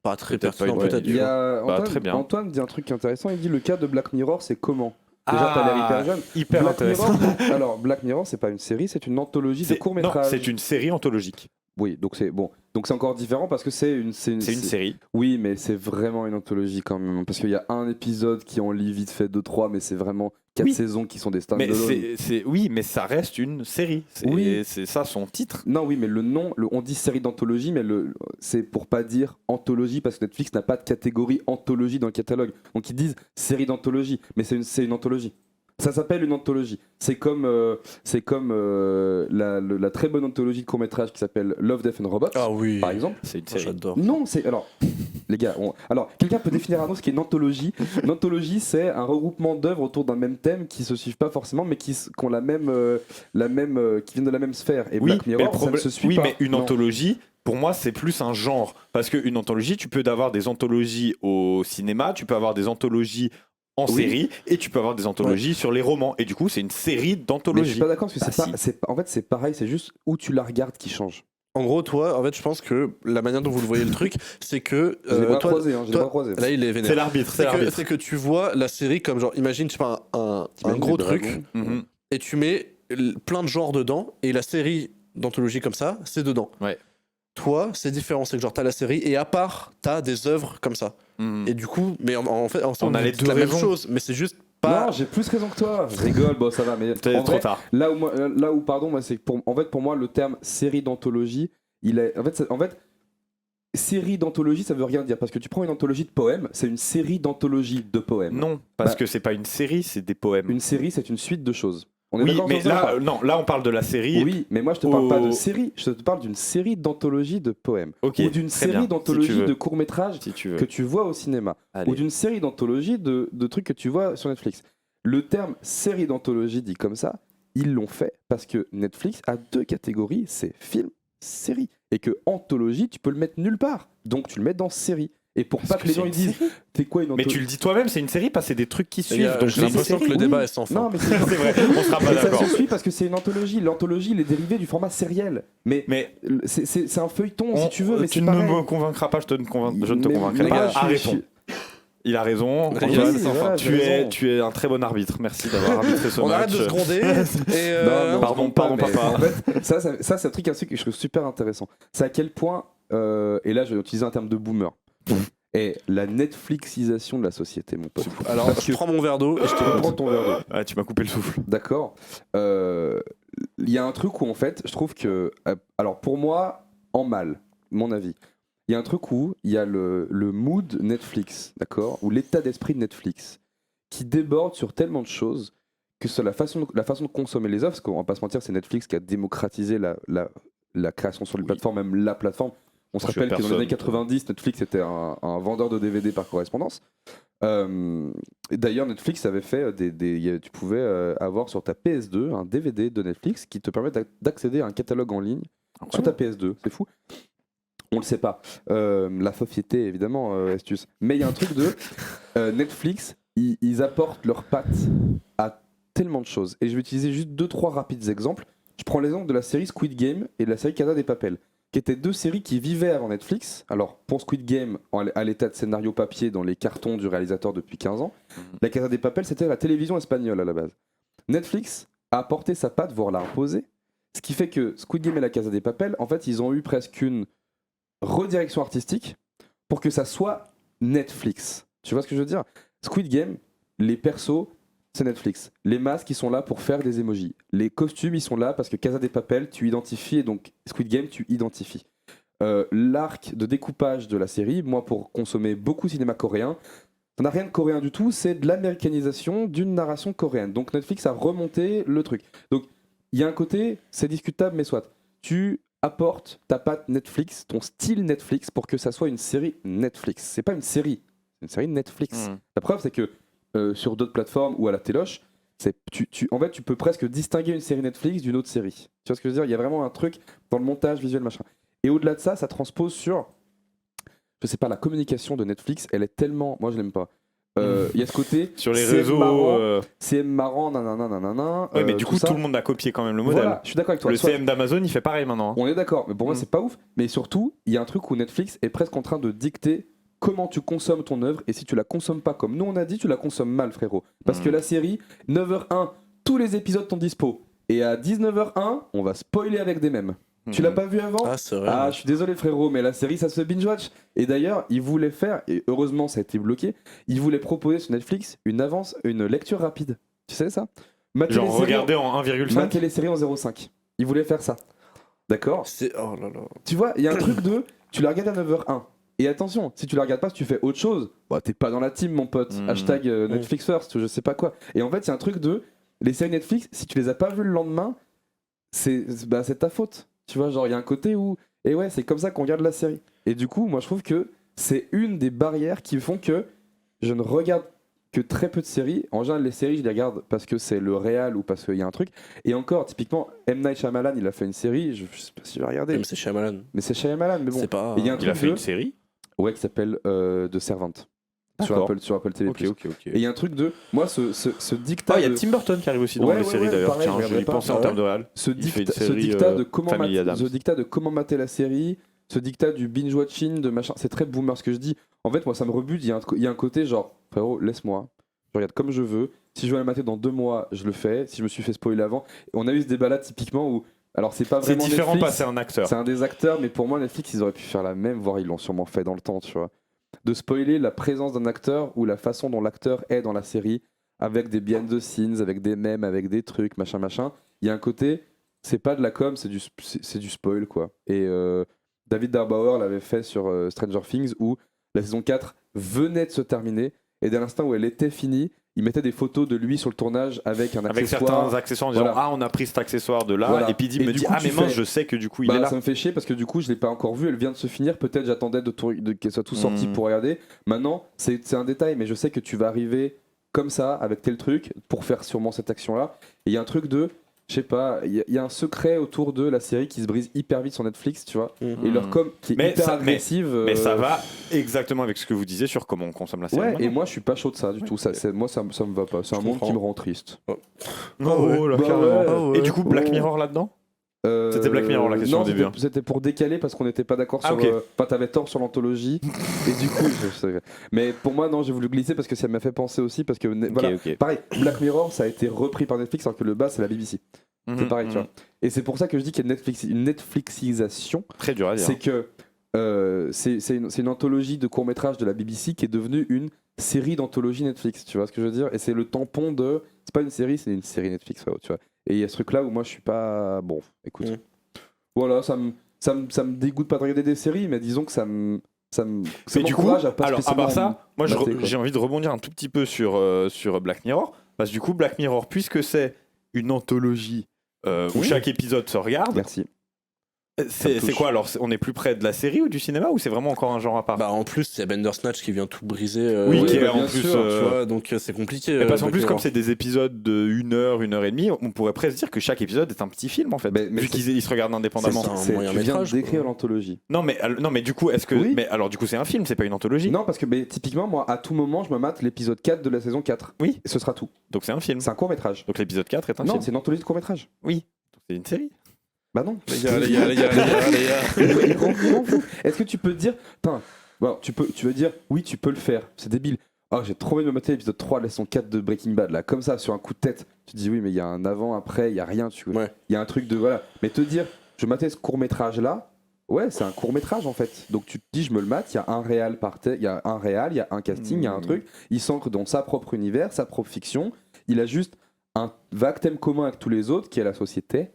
pas très Peut-être pas pertinent, une bonne peut-être. idée. Il y a Bah, Antoine, très bien. Antoine dit un truc intéressant. Il dit le cas de Black Mirror, c'est comment Déjà, t'as l'air hyper jeune. Hyper Black intéressant. Mirror, alors Black Mirror, c'est pas une série, c'est une anthologie de court Non, métrage. c'est une série anthologique. Oui, donc c'est bon. Donc c'est encore différent parce que c'est une C'est une série. Oui, mais c'est vraiment une anthologie quand même. Parce qu'il y a un épisode qui en lit vite fait 2-3, mais c'est vraiment 4 Oui. saisons qui sont des Mais stand-alone. oui, mais ça reste une série. Oui. C'est ça son titre. Non, oui, mais le nom, on dit série d'anthologie, mais c'est pour pas dire anthologie parce que Netflix n'a pas de catégorie anthologie dans le catalogue. Donc ils disent série d'anthologie, mais c'est une anthologie. Ça s'appelle une anthologie. C'est comme la très bonne anthologie de court-métrage qui s'appelle Love, Death and Robots, Ah oui. par exemple. C'est une Ah, série. j'adore. Non, c'est. Alors, les gars, alors, quelqu'un peut définir ce qu'est une anthologie. Une anthologie, c'est un regroupement d'œuvres autour d'un même thème qui se suivent pas forcément, mais qui ont la même, qui viennent de la même sphère. Et Oui, Black mais, Mirror, ça ne se suit oui, pas. mais une Non. anthologie, pour moi, c'est plus un genre. Parce qu'une anthologie, tu peux avoir des anthologies au cinéma, tu peux avoir des anthologies en Oui. série, et tu peux avoir des anthologies sur les romans. Et du coup, c'est une série Mais je d'anthologies. suis pas d'accord parce que Ah, c'est si. pas, en fait, c'est pareil, c'est juste où tu la regardes qui change. En gros, toi, en fait, je pense que la manière dont vous le voyez le truc, c'est que J'ai les bras toi, croisés, hein, j'ai les toi- bras croisés. là, il est vénère. C'est l'arbitre, c'est C'est que, l'arbitre. c'est que tu vois la série comme genre, imagine, je sais pas, un T'imagines gros des truc, dragons Mhm. et tu mets plein de genres dedans, et la série d'anthologie comme ça, c'est dedans. Ouais. Toi, c'est différent, c'est que genre, t'as la série, et à part, t'as des œuvres comme ça. Mhm. Et du coup, mais en fait, ensemble, On a les vous dites deux la même raisons. chose, mais c'est juste pas. Non, j'ai plus raison que toi. Je rigole, bon, ça va, mais C'est en trop vrai, tard. là où pardon, moi, c'est que en fait, pour moi, le terme série d'anthologie, en fait, série d'anthologie, ça veut rien dire parce que tu prends une anthologie de poèmes, c'est une série d'anthologies de poèmes. Non, parce Bah- que c'est pas une série, c'est des poèmes. Une série, c'est une suite de choses. On est Oui, d'accord mais sur ça ou là, pas non, là, on parle de la série. Oui, mais moi je te parle pas de au- série, je te parle d'une série d'anthologies de poèmes. Ok, Ou d'une très bien, série si tu d'anthologies veux. de courts-métrages Si tu veux. que tu vois au cinéma. Allez. Ou d'une série d'anthologies de trucs que tu vois sur Netflix. Le terme série d'anthologie dit comme ça, ils l'ont fait parce que Netflix a 2 catégories, c'est film, série. Et que anthologie, tu peux le mettre nulle part. Donc tu le mets dans série. Et pour pas que les gens ils disent, c'est quoi une Mais tu le dis toi-même, c'est une série parce que c'est des trucs qui Les gars, suivent. Donc j'ai l'impression que le débat est sans fin. Non, mais c'est vrai, on sera pas mais ça d'accord. se suit parce que c'est une anthologie. L'anthologie, il est dérivé du format sériel. Mais c'est un feuilleton, si tu veux. Mais tu c'est ne pareil. me convaincras pas, je ne te Mais, convaincrai les pas. gars, Arrêtons. Il a raison. Oui, Antoine, voilà, tu es un très bon arbitre. Merci d'avoir arbitré ce On match. arrête de se gronder. Et Non, mais Pardon, on parle papa. En fait, ça c'est un truc que je trouve super intéressant. C'est à quel point, et là je vais utiliser un terme de boomer, et la Netflixisation de la société, mon pote. alors, Parce je que- prends mon verre d'eau et je te Prends raconte. ton verre d'eau. Ouais, tu m'as coupé le souffle. D'accord. Il y a un truc où en fait, je trouve que, alors pour moi, en mal, mon avis, il y a un truc où il y a le mood Netflix, d'accord, ou l'état d'esprit de Netflix, qui déborde sur tellement de choses que c'est la façon de consommer les offres, parce qu'on va pas se mentir, c'est Netflix qui a démocratisé la création sur les plateformes, même la plateforme. On se Je rappelle que dans les années personne. 90, Netflix était un vendeur de DVD par correspondance. Et d'ailleurs, Netflix avait fait tu pouvais avoir sur ta PS2 un DVD de Netflix qui te permet d'accéder à un catalogue en ligne sur ta PS2. C'est fou. On le sait pas. La société, évidemment, astuce. Mais il y a un truc de Netflix, ils apportent leurs pattes à tellement de choses. Et je vais utiliser juste 2-3 rapides exemples. Je prends l'exemple de la série Squid Game et de la série Casa de Papel, qui étaient deux séries qui vivaient avant Netflix. Alors, pour Squid Game, à l'état de scénario papier dans les cartons du réalisateur depuis 15 ans, la Casa de Papel, c'était la télévision espagnole à la base. Netflix a apporté sa patte, voire l'a imposée, ce qui fait que Squid Game et la Casa de Papel, en fait, ils ont eu presque une redirection artistique pour que ça soit Netflix. Tu vois ce que je veux dire? Squid Game, les persos, c'est Netflix. Les masques, ils sont là pour faire des emojis. Les costumes, ils sont là parce que Casa de Papel, tu identifies, et donc Squid Game, tu identifies. L'arc de découpage de la série, moi, pour consommer beaucoup de cinéma coréen, ça n'a rien de coréen du tout, c'est de l'américanisation d'une narration coréenne. Donc Netflix a remonté le truc. Donc il y a un côté, c'est discutable, mais soit. Tu apportes ta patte Netflix, ton style Netflix, pour que ça soit une série Netflix. C'est pas une série, c'est une série Netflix. La preuve, c'est que sur d'autres plateformes ou à la téloche, en fait, tu peux presque distinguer une série Netflix d'une autre série. Tu vois ce que je veux dire? Il y a vraiment un truc dans le montage visuel, machin. Et au-delà de ça, ça transpose sur, je sais pas, la communication de Netflix, elle est tellement, moi je l'aime pas. Il y a ce côté Sur les CM réseaux. marrant, CM marrant, nanana. Oui, mais du coup, ça. tout le monde a copié quand même le modèle. Voilà, je suis d'accord avec toi. Le Soit- CM d'Amazon, il fait pareil maintenant. On est d'accord, mais pour moi Mm. c'est pas ouf. Mais surtout, il y a un truc où Netflix est presque en train de dicter comment tu consommes ton œuvre, et si tu la consommes pas comme nous on a dit, tu la consommes mal, frérot. Parce que la série, 9h01, tous les épisodes sont dispo. Et à 19h01, on va spoiler avec des mèmes. Tu l'as pas vu avant? Ah, c'est vrai. Ah, je suis désolé frérot, mais la série ça se binge-watch. Et d'ailleurs, ils voulaient faire, et heureusement ça a été bloqué, ils voulaient proposer sur Netflix une lecture rapide. Tu sais ça? Mater Genre les séries regarder en 1,5. mater les séries en 0,5. Ils voulaient faire ça. D'accord? C'est... Oh là là. Tu vois, il y a un truc de, tu la regardes à 9h01. Et attention, si tu la regardes pas, si tu fais autre chose, bah, t'es pas dans la team mon pote. Hashtag Netflix first, je sais pas quoi. Et en fait, il y a un truc de, les séries Netflix, si tu les as pas vues le lendemain, c'est ta faute. Tu vois, genre il y a un côté où, et ouais, c'est comme ça qu'on regarde la série. Et du coup, moi je trouve que c'est une des barrières qui font que je ne regarde que très peu de séries. En général, les séries, je les regarde parce que c'est le réal ou parce qu'il y a un truc. Et encore, typiquement, M. Night Shyamalan, il a fait une série, je sais pas si je vais regarder, Mais c'est Shyamalan. mais c'est Shyamalan, mais bon. C'est pas... Et il y a un Il a truc fait de- une série. Ouais, qui s'appelle The Servant. Sur D'accord. Apple TV+. Ok. Et il y a un truc de, moi, ce dictat, Ah, il y a de- Tim Burton qui arrive aussi dans Ouais, les ouais, séries ouais, d'ailleurs. pareil, Tiens, je je regardais y pas. pensais Ah en ouais. termes de réal. ce Il fait une dictat, ce série, dictat de comment Family Adams. ce dictat de comment mater la série, ce dictat du binge watching, de machin, c'est très boomer ce que je dis. En fait, moi, ça me rebute. Il y a un côté genre, frérot, laisse-moi, je regarde comme je veux. Si je veux la mater dans 2 mois, je le fais. Si je me suis fait spoiler avant, on a eu ce débat là typiquement où, alors c'est pas C'est vraiment différent Netflix, parce que c'est un acteur. c'est un des acteurs, mais pour moi, Netflix, ils auraient pu faire la même, voire ils l'ont sûrement fait dans le temps, tu vois. De spoiler la présence d'un acteur ou la façon dont l'acteur est dans la série, avec des behind the scenes, avec des mèmes, avec des trucs, machin. Il y a un côté, c'est pas de la com, c'est du spoil, quoi. Et David Darbauer l'avait fait sur Stranger Things, où la saison 4 venait de se terminer, et dès l'instant où elle était finie, il mettait des photos de lui sur le tournage avec un Avec accessoire. certains accessoires en disant Voilà. Ah, on a pris cet accessoire de là. Voilà. Et puis il Et me du dit coup, Ah, tu mais mince, fais- je sais que du coup il Bah, est là. ça me fait chier parce que du coup je l'ai pas encore vu, elle vient de se finir, peut-être j'attendais qu'elle soit tout sorti pour regarder. Maintenant c'est un détail, mais je sais que tu vas arriver comme ça avec tel truc pour faire sûrement cette action là. Et il y a un truc de, je sais pas, il y a un secret autour de la série qui se brise hyper vite sur Netflix, tu vois. Mhm. Et leur com qui est Mais hyper ça- agressive. Mais ça va exactement avec ce que vous disiez sur comment on consomme la série. Ouais, et maintenant. moi je suis pas chaud de ça du tout. Moi ça me va pas. C'est un Je monde qui comprends. me rend triste. Oh, là, Bah carrément. ouais. Ah ouais. Et du coup, Black Ouais. Mirror là-dedans Euh, C'était Black Mirror, la question non, au début, c'était pour décaler parce qu'on n'était pas d'accord Ah, sur. ok. Enfin, t'avais tort sur l'anthologie. Et du coup, mais pour moi, non, j'ai voulu glisser parce que ça m'a fait penser aussi. Parce que, voilà, ok. pareil, Black Mirror, ça a été repris par Netflix alors que le bas, c'est la BBC. C'est Mhm, pareil, tu mhm. vois. Et c'est pour ça que je dis qu'il y a une Netflixisation. Très dur à dire. C'est que c'est une anthologie de courts-métrages de la BBC qui est devenue une série d'anthologie Netflix, tu vois ce que je veux dire? Et c'est le tampon de. C'est pas une série, c'est une série Netflix, ouais, tu vois. Et il y a ce truc-là où moi je suis pas. Bon, écoute. Mm. Voilà, ça me dégoûte pas de regarder des séries, mais disons que ça Mais du coup, m'encourage à pas alors à spécialement part ça, moi mater, quoi. j'ai envie de rebondir un tout petit peu sur Black Mirror. Parce que du coup, Black Mirror, puisque c'est une anthologie où Oui. chaque épisode se regarde, Merci. c'est touche. quoi alors? On est plus près de la série ou du cinéma ou c'est vraiment encore un genre à part? Bah en plus, il y a Bandersnatch qui vient tout briser. Oui, qui est bah, en bien plus. sûr, Tu vois, donc c'est compliqué. Mais parce qu'en Black plus, comme Mirror. c'est des épisodes de 1 heure, 1 heure et demie, on pourrait presque dire que chaque épisode est un petit film en fait. Mais vu c'est- qu'ils se regardent indépendamment. c'est un Tu moyen viens métrage, d'écrire quoi. l'anthologie. Non, mais du coup, est-ce que. Oui. Mais alors, du coup, c'est un film, c'est pas une anthologie. Non, parce que typiquement, moi, à tout moment, je me mate l'épisode 4 de la saison 4. Oui. Et ce sera tout. Donc c'est un film. C'est un court-métrage. Donc l'épisode 4 est un Non, film. c'est une anthologie de court-métrage. Oui. Donc c'est une série. Bah non. Les gars, les gars, les gars, les gars, les gars. Il rend fou. Est-ce que tu peux dire. Putain, bon, tu veux dire, oui, tu peux le faire. C'est débile. Oh, j'ai trop envie de me mater l'épisode 3 de la saison 4 de Breaking Bad, là, comme ça, sur un coup de tête. Tu te dis, oui, mais il y a un avant, après, il y a rien, tu vois. Ouais. Il y a un truc de. Voilà. Mais te dire, je matais ce court-métrage-là, ouais, c'est un court-métrage, en fait. Donc tu te dis, je me le mate, il y a un réal il y a un réal, il y a un casting, il y a un truc. Il s'ancre dans sa propre univers, sa propre fiction. Il a juste un vague thème commun avec tous les autres, qui est la société,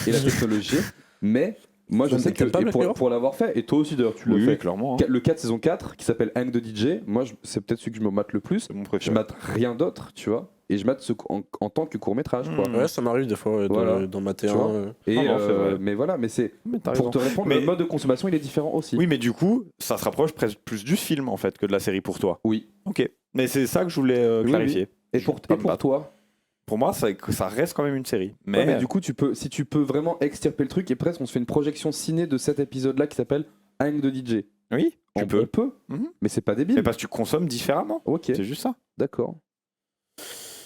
et la technologie. Mais moi, je sais que T'aimes pas et Black Mirror pour l'avoir fait, et toi aussi d'ailleurs, tu le Oui, fais. clairement. hein. Le 4 saison 4 qui s'appelle Hang the DJ, moi c'est peut-être celui que je me mate le plus. C'est mon Je préféré. mate rien d'autre, tu vois. Et je mate ce en tant que court métrage, quoi. Mm. Ouais, ça m'arrive des fois Voilà. dans ma Tu T1. vois. Et Non, c'est vrai. mais voilà, mais c'est Mais t'as pour raison. te répondre, Mais- le mode de consommation il est différent aussi. Oui, mais du coup, ça se rapproche presque plus du film en fait que de la série pour toi. Oui. Ok. Mais c'est ça que je voulais Oui, clarifier. Et Je pour, vais pas et me pour battre. toi, Pour moi, ça reste quand même une série. Mais, ouais, mais du coup, si tu peux vraiment extirper le truc, et presque on se fait une projection ciné de cet épisode-là qui s'appelle Hang the DJ. oui, tu On peux. peut, Mhm. mais c'est pas débile. Mais parce que tu consommes différemment. Ok, C'est juste ça. d'accord.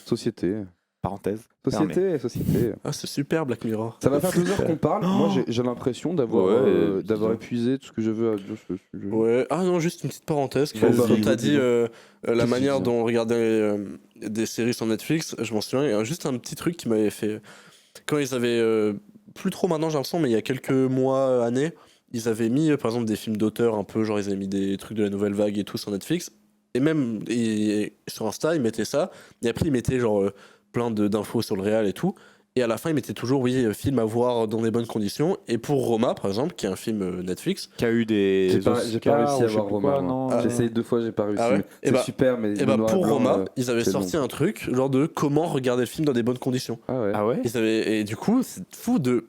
Société. Parenthèse. Société. Ah, c'est super Black Mirror. Ça va faire 2 heures qu'on parle. Moi, j'ai l'impression d'avoir Ouais, d'avoir disons. épuisé tout ce que je veux à dire sur ce sujet. Ouais. Ah non, juste une petite parenthèse. Vas-y, Quand t'as vas-y. dit la Qu'est-ce manière que tu dont on regardait des séries sur Netflix, je m'en souviens. Il y a juste un petit truc qui m'avait fait. Quand ils avaient. Plus trop maintenant, j'ai l'impression, mais il y a quelques mois, années, ils avaient mis par exemple des films d'auteur un peu, genre ils avaient mis des trucs de la nouvelle vague et tout sur Netflix. Et même sur Insta, ils mettaient ça. Et après, ils mettaient genre plein d'infos sur le réal et tout. Et à la fin, ils mettaient toujours, oui, film à voir dans des bonnes conditions. Et pour Roma, par exemple, qui est un film Netflix, Qui a eu des. J'ai pas Oscars réussi ou à je sais voir plus Roma. quoi, moi. non. Ah, J'ai essayé 2 fois, j'ai pas réussi. Ah ouais. mais Et c'est bah- super, mais et le bah noir et pour blanc, Roma, ils avaient c'est sorti un truc, genre de comment regarder le film dans des bonnes conditions. Ah ouais. Ah ouais. Et du coup, c'est fou que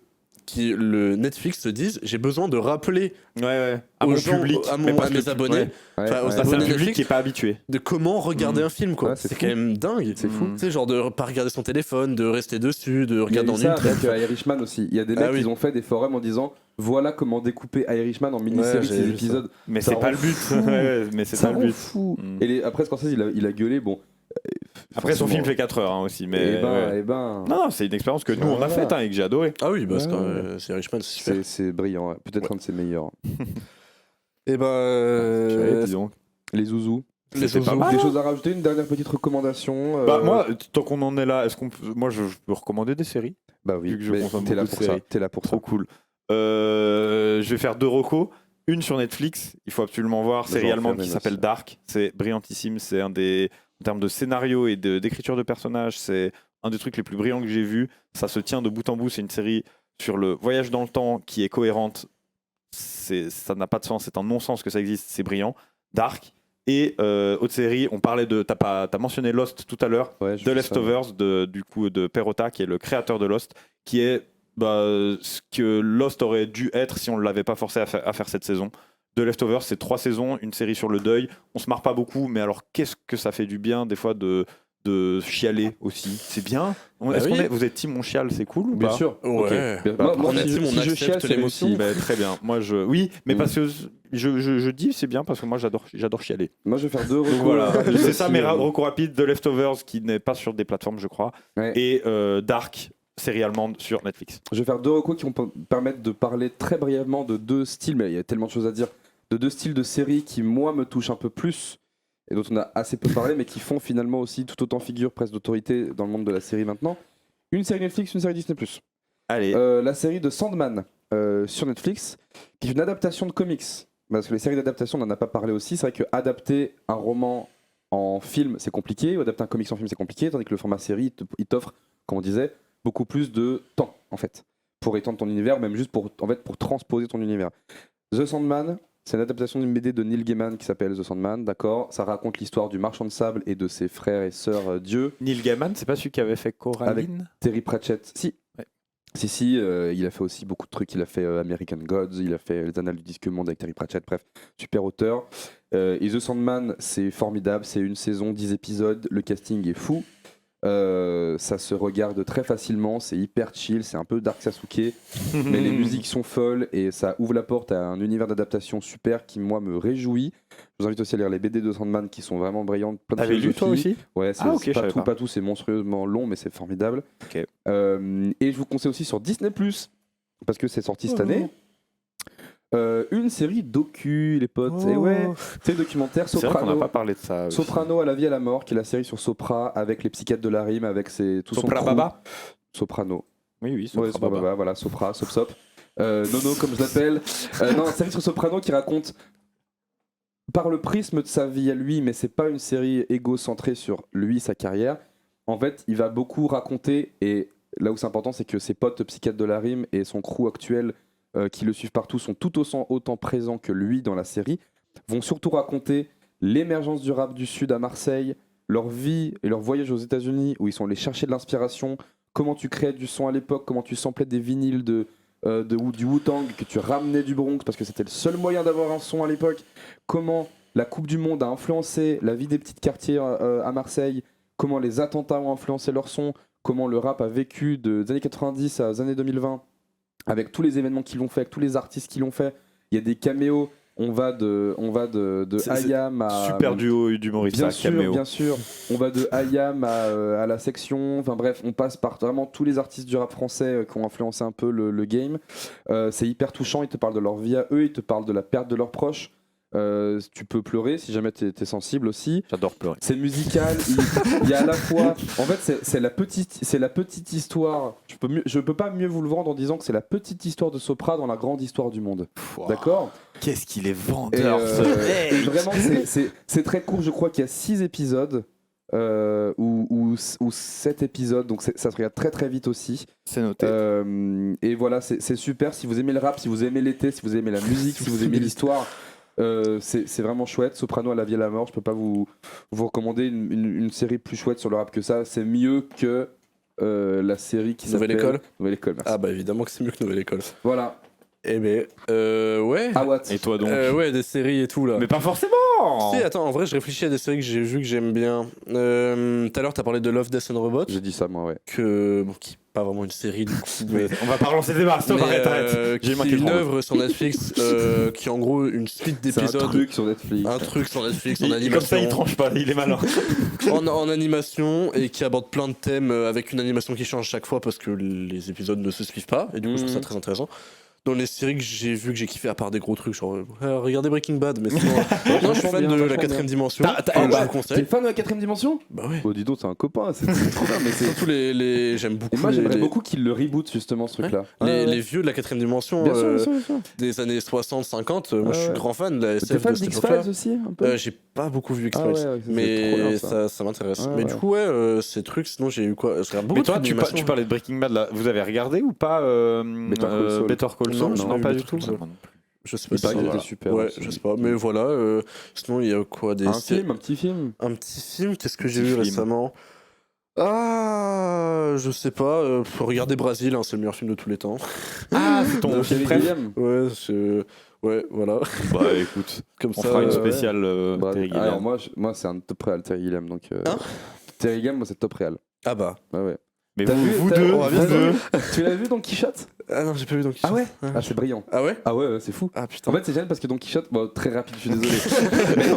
le Netflix se dise j'ai besoin de rappeler Ouais. À aux mon gens, public. à mais parce mes que- abonnés, ouais. enfin, aux ouais. Ça, c'est abonnés un public Netflix, qui est pas habitué. de comment regarder un film, quoi. Ouais, c'est c'est fou. quand même dingue. C'est fou. Tu sais, genre de pas regarder son téléphone, de rester dessus, de Il y a regarder eu en ça une traite. avec Irishman aussi. Il y a des Ah mecs oui. qui ont fait des forums en disant voilà comment découper Irishman en mini-série, j'ai ces vu épisodes. Mais Ça c'est pas rend le but. fou. Ouais, mais c'est Ça pas le rend but. fou. Mm. Et après, Scorsese, il a gueulé. Bon. Après, son forcément. film fait 4 heures aussi. Mais. Eh ben, ouais. eh ben, Non, c'est une expérience que nous on a Voilà. faite et que j'ai adoré. Ah oui, parce Ouais, que c'est Richman, c'est super. c'est brillant. Ouais. Peut-être un de ses meilleurs. Et bah. Disons. Les zouzous. Les C'est pas zouzous. mal. Des choses à rajouter, une dernière petite recommandation. Bah, moi, tant qu'on en est là, est-ce qu'on peut... moi je peux recommander des séries. Bah oui, vu que je mais consomme t'es là beaucoup de pour ça. séries. T'es là pour ça. Trop cool. Je vais faire 2 recos. Une sur Netflix, il faut absolument voir, Bah, série j'en allemande fais qui mes s'appelle notes. Dark. C'est brillantissime. C'est un des. En termes de scénario et d'écriture de personnages, c'est un des trucs les plus brillants que j'ai vu. Ça se tient de bout en bout. C'est une série sur le voyage dans le temps qui est cohérente. Ça n'a pas de sens. C'est un non-sens que ça existe. C'est brillant. Dark. Et autre série, on parlait de. T'as mentionné Lost tout à l'heure. Ouais, je The fais ça. Leftovers du coup de Perrotta, qui est le créateur de Lost, qui est ce que Lost aurait dû être si on ne l'avait pas forcé à faire cette saison. The Leftovers, c'est 3 saisons, une série sur le deuil. On se marre pas beaucoup, mais alors qu'est-ce que ça fait du bien des fois de de chialer aussi. C'est bien. Est-ce oui. vous êtes team on chiale, c'est cool ou Bien pas? sûr. Ouais. Bien- Bah, moi, on a dit, si on je chiale, accepte c'est l'émotion. réussi. Bah, très bien. Moi, oui, mais Mm. parce que je dis c'est bien parce que moi j'adore chialer. Moi, je vais faire 2 Donc recours. voilà, rapides c'est ça aussi, mes recours rapides. The Leftovers qui n'est pas sur des plateformes, je crois, Ouais. et Dark, série allemande sur Netflix. Je vais faire 2 recours qui vont permettre de parler très brièvement de 2 styles, mais il y a tellement de choses à dire, de 2 styles de séries qui, moi, me touchent un peu plus et dont on a assez peu parlé, mais qui font finalement aussi tout autant figure presque d'autorité dans le monde de la série maintenant. Une série Netflix, une série Disney+. Allez, La série de Sandman sur Netflix, qui est une adaptation de comics. Parce que les séries d'adaptation, on n'en a pas parlé aussi. C'est vrai que adapter un roman en film, c'est compliqué, ou adapter un comics en film, c'est compliqué, tandis que le format série, il t'offre, comme on disait, beaucoup plus de temps, en fait, pour étendre ton univers, même juste pour transposer ton univers. The Sandman, c'est une adaptation d'une BD de Neil Gaiman qui s'appelle The Sandman, d'accord. Ça raconte l'histoire du marchand de sable et de ses frères et sœurs dieux. Neil Gaiman, c'est pas celui qui avait fait Coraline? Terry Pratchett, si. Ouais. Si, il a fait aussi beaucoup de trucs. Il a fait American Gods, il a fait Les Annales du Disque Monde avec Terry Pratchett, bref, super auteur. Et The Sandman, c'est formidable, c'est une saison, 10 épisodes, le casting est fou. Ça se regarde très facilement, c'est hyper chill, c'est un peu Dark Sasuke, mais les musiques sont folles et ça ouvre la porte à un univers d'adaptation super qui, moi, me réjouit. Je vous invite aussi à lire les BD de Sandman qui sont vraiment brillantes. Plein de T'avais lu toi philosophie. aussi? Ouais, c'est Ok, je pas savais tout, pas. pas tout, c'est monstrueusement long, mais c'est formidable. Ok. Et je vous conseille aussi sur Disney+, parce que c'est sorti cette année, une série docu, les potes. Et ouais, c'est documentaire C'est vrai qu'on n'a Soprano. pas parlé de ça. aussi. Soprano à la vie à la mort, qui est la série sur Sopra avec les psychiatres de la rime, avec tout son Sopra crew. Baba? Soprano. Oui, Ouais, Sopra Sopra Baba. Baba, voilà, Sopra, Sop Sop. Nono, comme je l'appelle. Non, une série sur Soprano qui raconte par le prisme de sa vie à lui, mais c'est pas une série égocentrée sur lui, sa carrière. En fait, il va beaucoup raconter, et là où c'est important, c'est que ses potes psychiatres de la rime et son crew actuel qui le suivent partout sont tout autant présents que lui dans la série, vont surtout raconter l'émergence du rap du Sud à Marseille, leur vie et leur voyage aux États-Unis où ils sont allés chercher de l'inspiration, comment tu créais du son à l'époque, comment tu samplais des vinyles du Wu-Tang que tu ramenais du Bronx parce que c'était le seul moyen d'avoir un son à l'époque, comment la Coupe du Monde a influencé la vie des petits quartiers à Marseille, comment les attentats ont influencé leur son, comment le rap a vécu des années 90 aux années 2020 avec tous les événements qu'ils l'ont fait, avec tous les artistes qui l'ont fait. Il y a des caméos. On va de Ayam à... Super duo d'humoristes, Bien à sûr, caméo. bien sûr. On va de Ayam à la section. Enfin bref, on passe par vraiment tous les artistes du rap français qui ont influencé un peu le game. C'est hyper touchant. Ils te parlent de leur vie à eux. Ils te parlent de la perte de leurs proches. Tu peux pleurer si jamais t'es sensible aussi. J'adore pleurer. C'est musical. Il y a à la fois. En fait, c'est la petite histoire. Je peux pas mieux vous le vendre en disant que c'est la petite histoire de Sopra dans la grande histoire du monde. D'accord. Qu'est-ce qu'il est Et, vendeur, ce mec. et vraiment, c'est très court. Je crois qu'il y a 6 épisodes ou 7 épisodes. Donc ça se regarde très très vite aussi. C'est noté. Et voilà, c'est super. Si vous aimez le rap, si vous aimez l'été, si vous aimez la musique, si vous aimez l'histoire. C'est vraiment chouette. Soprano à la vie à la mort, je peux pas vous recommander une série plus chouette sur le rap que ça. C'est mieux que la série qui s'appelle Nouvelle École. Nouvelle École, merci. Ah bah évidemment que c'est mieux que Nouvelle École. Voilà. Eh ben, ouais. Ah what. Et toi donc? Ouais, des séries et tout là. Mais pas forcément. Si, attends, en vrai, je réfléchis à des séries que j'ai vues que j'aime bien. Tout à l'heure, t'as parlé de Love, Death and Robots, J'ai dit ça moi, ouais. qui est pas vraiment une série du coup, mais On va pas relancer le débat. Stop, mais, arrête. qui J'ai est manqué le une branle. œuvre sur Netflix, qui est en gros une suite C'est un d'épisodes. truc sur Netflix. Un truc sur Netflix en Comme animation. ça, il tranche pas. Il est malin. en animation et qui aborde plein de thèmes avec une animation qui change chaque fois parce que les épisodes ne se suivent pas et du coup je trouve ça très intéressant. Dans les séries que j'ai vues, que j'ai kiffé à part des gros trucs, genre regardez Breaking Bad, mais sinon non, je suis fan de la 4ème dimension. T'as- je bah, vous conseille. T'es fan de la 4ème dimension? Bah ouais. Oh dis donc, c'est un copain, c'est trop bien. Mais Surtout j'aime beaucoup. Et moi j'aimerais les- beaucoup qu'il le reboot justement ce truc-là. Les vieux de la 4ème dimension Bien sûr, bien sûr, bien sûr. des années 60, 50, moi je suis Ouais. grand fan de la T'es SF fan de cette d'X-Files époque-là. aussi un peu? J'ai pas beaucoup vu Ah X-Files, ouais, ouais, c'est trop mais bien, ça. ça m'intéresse. Ouais, mais ouais. du coup, ouais, ces trucs, sinon j'ai eu quoi? Je regarde beaucoup Mais de toi, trucs tu d'animation. parlais de Breaking Bad là. Vous avez regardé ou pas Better Call Saul. Better Call Saul? Non, j'ai Non, pas pas vu du Better tout. Call Saul. Moi non plus. Je sais pas Il paraît si qu'il ça était va. super Ouais, aussi. je sais pas. Mais voilà, sinon il y a quoi des Un séries- film, un petit film. Un petit film, qu'est-ce que j'ai Petit vu film. récemment? Ah, je sais pas. Regardez Brasil, hein, c'est le meilleur film de tous les temps. Ah, c'est ton De film Terry préf. Gilliam. Ouais, voilà. Bah écoute, Comme on ça. fera une ouais. spéciale Bah, Terry alors Gilliam. moi c'est un de près Terry Gilliam donc. Hein Terry Gilliam, moi, c'est top réal. Ah bah. Ouais, ouais. Mais T'as vu, vous t'as- deux, on va bien vous deux. Tu l'as vu Don Quichotte? Ah non, j'ai pas vu donc. Ah ouais? Ah, c'est brillant. Ah ouais? Ah ouais, c'est fou. Ah putain. En fait, c'est génial parce que Don Quichotte, bon, très rapide, je suis désolé.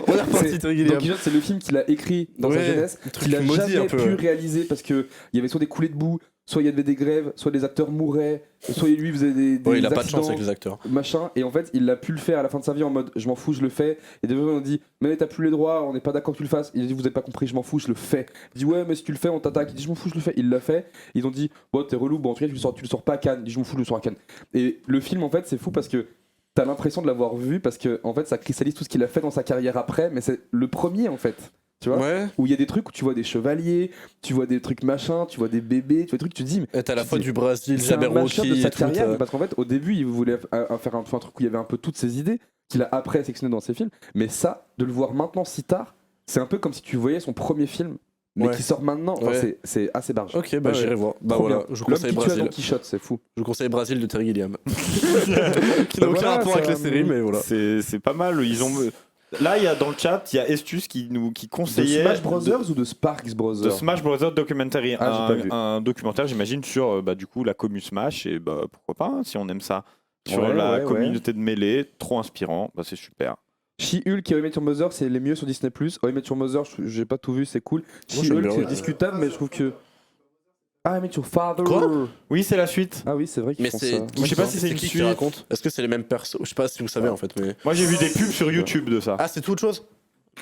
On est reparti, C'est- Terry Don Gilliam. Quichotte, c'est le film qu'il a écrit dans sa Ouais, jeunesse, un truc qu'il a maudit jamais un peu, pu ouais. réaliser parce qu'il y avait soit des coulées de boue, soit il y avait des grèves, soit les acteurs mouraient, soit lui faisait des Ouais, il a pas de accidents, chance avec les acteurs. machin. Et en fait, il a pu le faire à la fin de sa vie en mode je m'en fous, je le fais. Et des gens ont dit mais t'as plus les droits, on n'est pas d'accord que tu le fasses. Il a dit vous avez pas compris, je m'en fous, je le fais. Il dit ouais, mais si tu le fais, on t'attaque. Il dit je m'en fous, je le fais. Il l'a fait. Ils ont dit bon, t'es relou, bon, en tout cas, tu le sors pas à Cannes. Il dit je m'en fous, je le sors à Cannes. Et le film, en fait, c'est fou parce que t'as l'impression de l'avoir vu parce que en fait, ça cristallise tout ce qu'il a fait dans sa carrière après, mais c'est le premier en fait. Tu vois, Ouais. où il y a des trucs où tu vois des chevaliers, tu vois des trucs machin, tu vois des bébés, tu vois des trucs, tu te dis, mais Et t'as la tu fois dis, du Brésil, c'est un mashup de Jabberwocky sa et tout. carrière, parce qu'en fait, au début, il voulait faire un truc où il y avait un peu toutes ses idées, qu'il a après sectionné dans ses films, mais ça, de le voir maintenant si tard, c'est un peu comme si tu voyais son premier film, mais Ouais. qui sort maintenant, enfin, Ouais. c'est assez barge. Ok, bah Ouais, j'irai voir. Bah Trop voilà, bien. je vous L'homme conseille qui tue à Don Brésil. Quichotte, c'est fou. Je vous conseille Brésil de Terry Gilliam. Qui n'a Bah aucun voilà, rapport avec ça- la série, mais voilà. C'est pas mal. Ils ont. Là, il y a dans le chat, il y a Estus qui De conseillait Smash Brothers ou de Sparks Brothers de Smash Brothers Documentary, Ah, j'ai pas vu. un documentaire, j'imagine, sur du coup la commu Smash et bah pourquoi pas hein, si on aime ça, sur Ouais, la ouais, communauté de mêlée, trop inspirant, bah c'est super. She-Hulk et How I Met Your Mother, c'est les mieux sur Disney+. How I Met Your Mother, j'ai pas tout vu, c'est cool. j'aime She-Hulk, bien, c'est ouais. discutable, mais je trouve que... Ah, I Met Your Father. Quoi Oui, c'est la suite. Ah oui, c'est vrai qu'ils Mais font c'est. ça. Je sais pas si c'est une qui suite. raconte. Est-ce que c'est les mêmes persos? Je sais pas si vous savez en fait, mais. Moi j'ai vu des pubs sur YouTube de ça. Ah, c'est tout autre chose?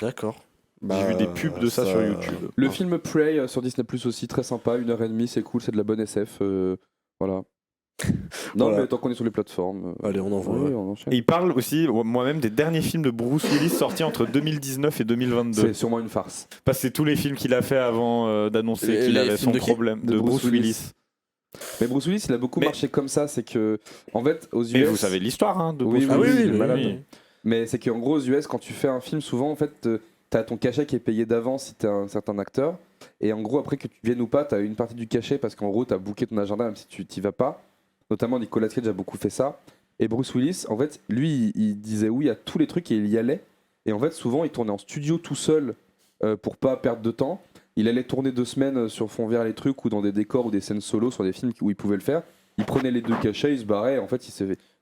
D'accord. J'ai vu des pubs de ça sur YouTube. Le film Prey sur Disney Plus aussi, très sympa, 1h30, c'est cool, c'est de la bonne SF. Voilà. Non, Voilà. mais tant qu'on est sur les plateformes. Allez, on envoie. oui, Ouais. on enchaîne. Et il parle aussi, moi-même, des derniers films de Bruce Willis sortis entre 2019 et 2022. C'est sûrement une farce. Parce que c'est tous les films qu'il a fait avant d'annoncer qu'il Les avait films son de qui problème. De De Bruce Bruce Willis. Mais Bruce Willis, il a beaucoup Mais- marché comme ça, c'est que, en fait, aux US. Mais vous savez l'histoire hein, de Oui, Bruce oui, Willis. oui, il est malade. Mais c'est qu'en gros, aux US, quand tu fais un film, souvent, en fait, t'as ton cachet qui est payé d'avance si t'es un certain acteur. Et en gros, après que tu viennes ou pas, t'as une partie du cachet parce qu'en gros, t'as booké ton agenda même si tu t'y vas pas. Notamment, Nicolas Cage a beaucoup fait ça. Et Bruce Willis, en fait, lui, il disait oui à tous les trucs et il y allait. Et en fait, souvent, il tournait en studio tout seul pour pas perdre de temps. Il allait tourner 2 semaines sur fond vert les trucs ou dans des décors ou des scènes solo sur des films où il pouvait le faire. Il prenait les 2 cachets, il se barrait. En fait,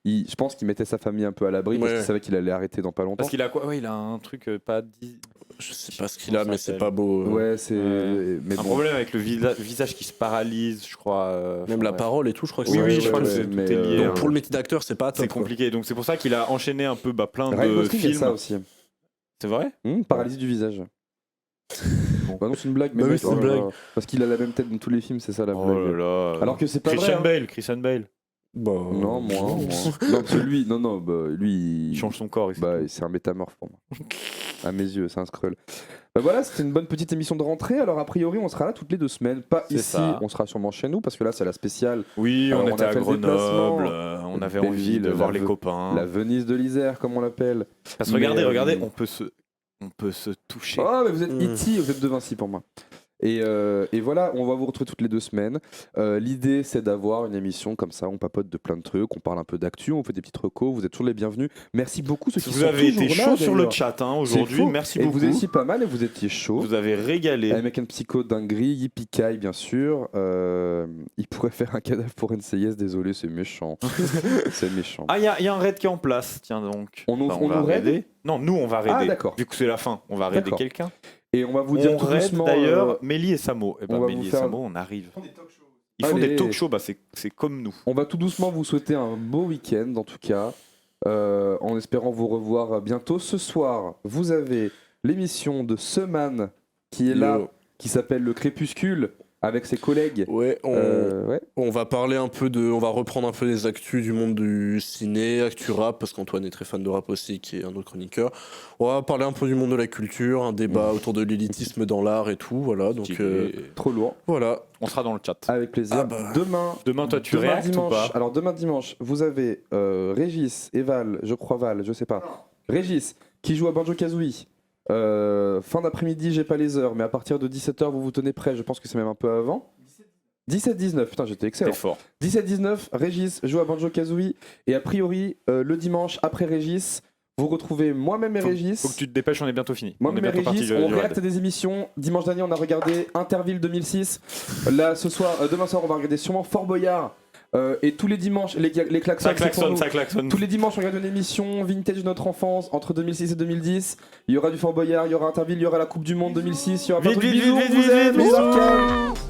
je pense qu'il mettait sa famille un peu à l'abri parce Ouais. qu'il savait qu'il allait arrêter dans pas longtemps. Parce qu'il a quoi? Ouais, il a un truc pas dit. Je sais pas ce qu'il a, Comment mais ça c'est s'appelle pas beau. Ouais, c'est. Mais Un bon. problème avec le visage qui se paralyse, je crois. Même enfin, la ouais. parole et tout, je crois que Oui, c'est. oui, je crois que ouais, c'est tout mais, est lié. Donc hein. pour le métier d'acteur, c'est pas top. C'est quoi. compliqué. Donc c'est pour ça qu'il a enchaîné un peu plein Ryan de Gosling a films. ça aussi. C'est vrai? Paralysie du visage. Bah non, c'est une blague, mais Bah oui, mec, c'est une oh là là. blague. Parce qu'il a la même tête dans tous les films, c'est ça la Oh blague. là là. Alors que c'est pas Christian vrai. hein. Bale, Christian Bale. Bah, Non, moi. Non, parce que lui, non, bah, lui, Il change son corps. ici. bah, c'est un métamorphe pour moi. À mes yeux, c'est un scroll. Bah voilà, c'était une bonne petite émission de rentrée. Alors, a priori, on sera là toutes les 2 semaines. Pas C'est ici, ça. on sera sûrement chez nous, parce que là, c'est la spéciale. Oui, Alors, on on était a à fait le déplacement. Grenoble, on avait Belle envie ville, de la voir les ve- copains. La Venise de l'Isère, comme on l'appelle. Parce que Mais, regardez, on peut se toucher. Oh, mais vous êtes Mm. E.T., vous êtes de Vinci pour moi. Et voilà, on va vous retrouver toutes les 2 semaines. L'idée, c'est d'avoir une émission comme ça, on papote de plein de trucs, on parle un peu d'actu, on fait des petites recos, vous êtes toujours les bienvenus. Merci beaucoup ceux qui Vous sont avez toujours été là, chaud sur le d'ailleurs. chat hein, C'est aujourd'hui. faux. Merci Et beaucoup. vous étiez pas mal et vous étiez chaud. Vous avez régalé. American Psycho, dinguerie, Yippee bien sûr. Il pourrait faire un cadavre pour NCIS, désolé, c'est méchant. C'est méchant. Ah, il y a un raid qui est en place, tiens donc. On nous- Bah, on va nous raid raider. Non, nous on va raider. Ah, d'accord. Vu que c'est la fin, on va raider D'accord. quelqu'un. Et on va vous dire On tout raid doucement. d'ailleurs Mélie et Samo. Et on ben va Mélie vous et faire- Samo, on arrive. Ils font Allez. des talk shows, bah, c'est comme nous. On va tout doucement vous souhaiter un beau week-end en tout cas, en espérant vous revoir bientôt. Ce soir, vous avez l'émission de Seman qui est là, Yo. qui s'appelle Le Crépuscule, avec ses collègues. Ouais, Ouais. on va parler un peu on va reprendre un peu des actus du monde du ciné, actu rap, parce qu'Antoine est très fan de rap aussi, qui est un autre chroniqueur. On va parler un peu du monde de la culture, un débat autour de l'élitisme dans l'art et tout, voilà. Donc Trop lourd, voilà. On sera dans le chat. avec plaisir. Ah bah. Demain, toi, tu demain réactes ou dimanche, pas? alors demain dimanche, vous avez Régis et Val, je crois Val, je sais pas. Régis qui joue à Banjo-Kazooie. Fin d'après-midi, j'ai pas les heures, mais à partir de 17h, vous vous tenez prêt. Je pense que c'est même un peu avant. 17-19, putain, j'étais excellent. T'es fort. 17-19, Régis joue à Banjo-Kazooie. Et a priori, le dimanche, après Régis, Vous retrouvez moi-même et Régis. Faut que tu te dépêches, on est bientôt fini. Moi-même et Régis, on réacte des émissions. Dimanche dernier, on a regardé Interville 2006. Là, demain soir, on va regarder sûrement Fort Boyard. Et tous les dimanches, les klaxons, Ça klaxonne. tous les dimanches, on regarde une émission vintage de notre enfance entre 2006 et 2010. Il y aura du Fort Boyard, il y aura Interville, il y aura la Coupe du Monde 2006. Il y aura Vite, plein de vite, bisous, vite, on vous vite, aime, vite, bisous. bisous.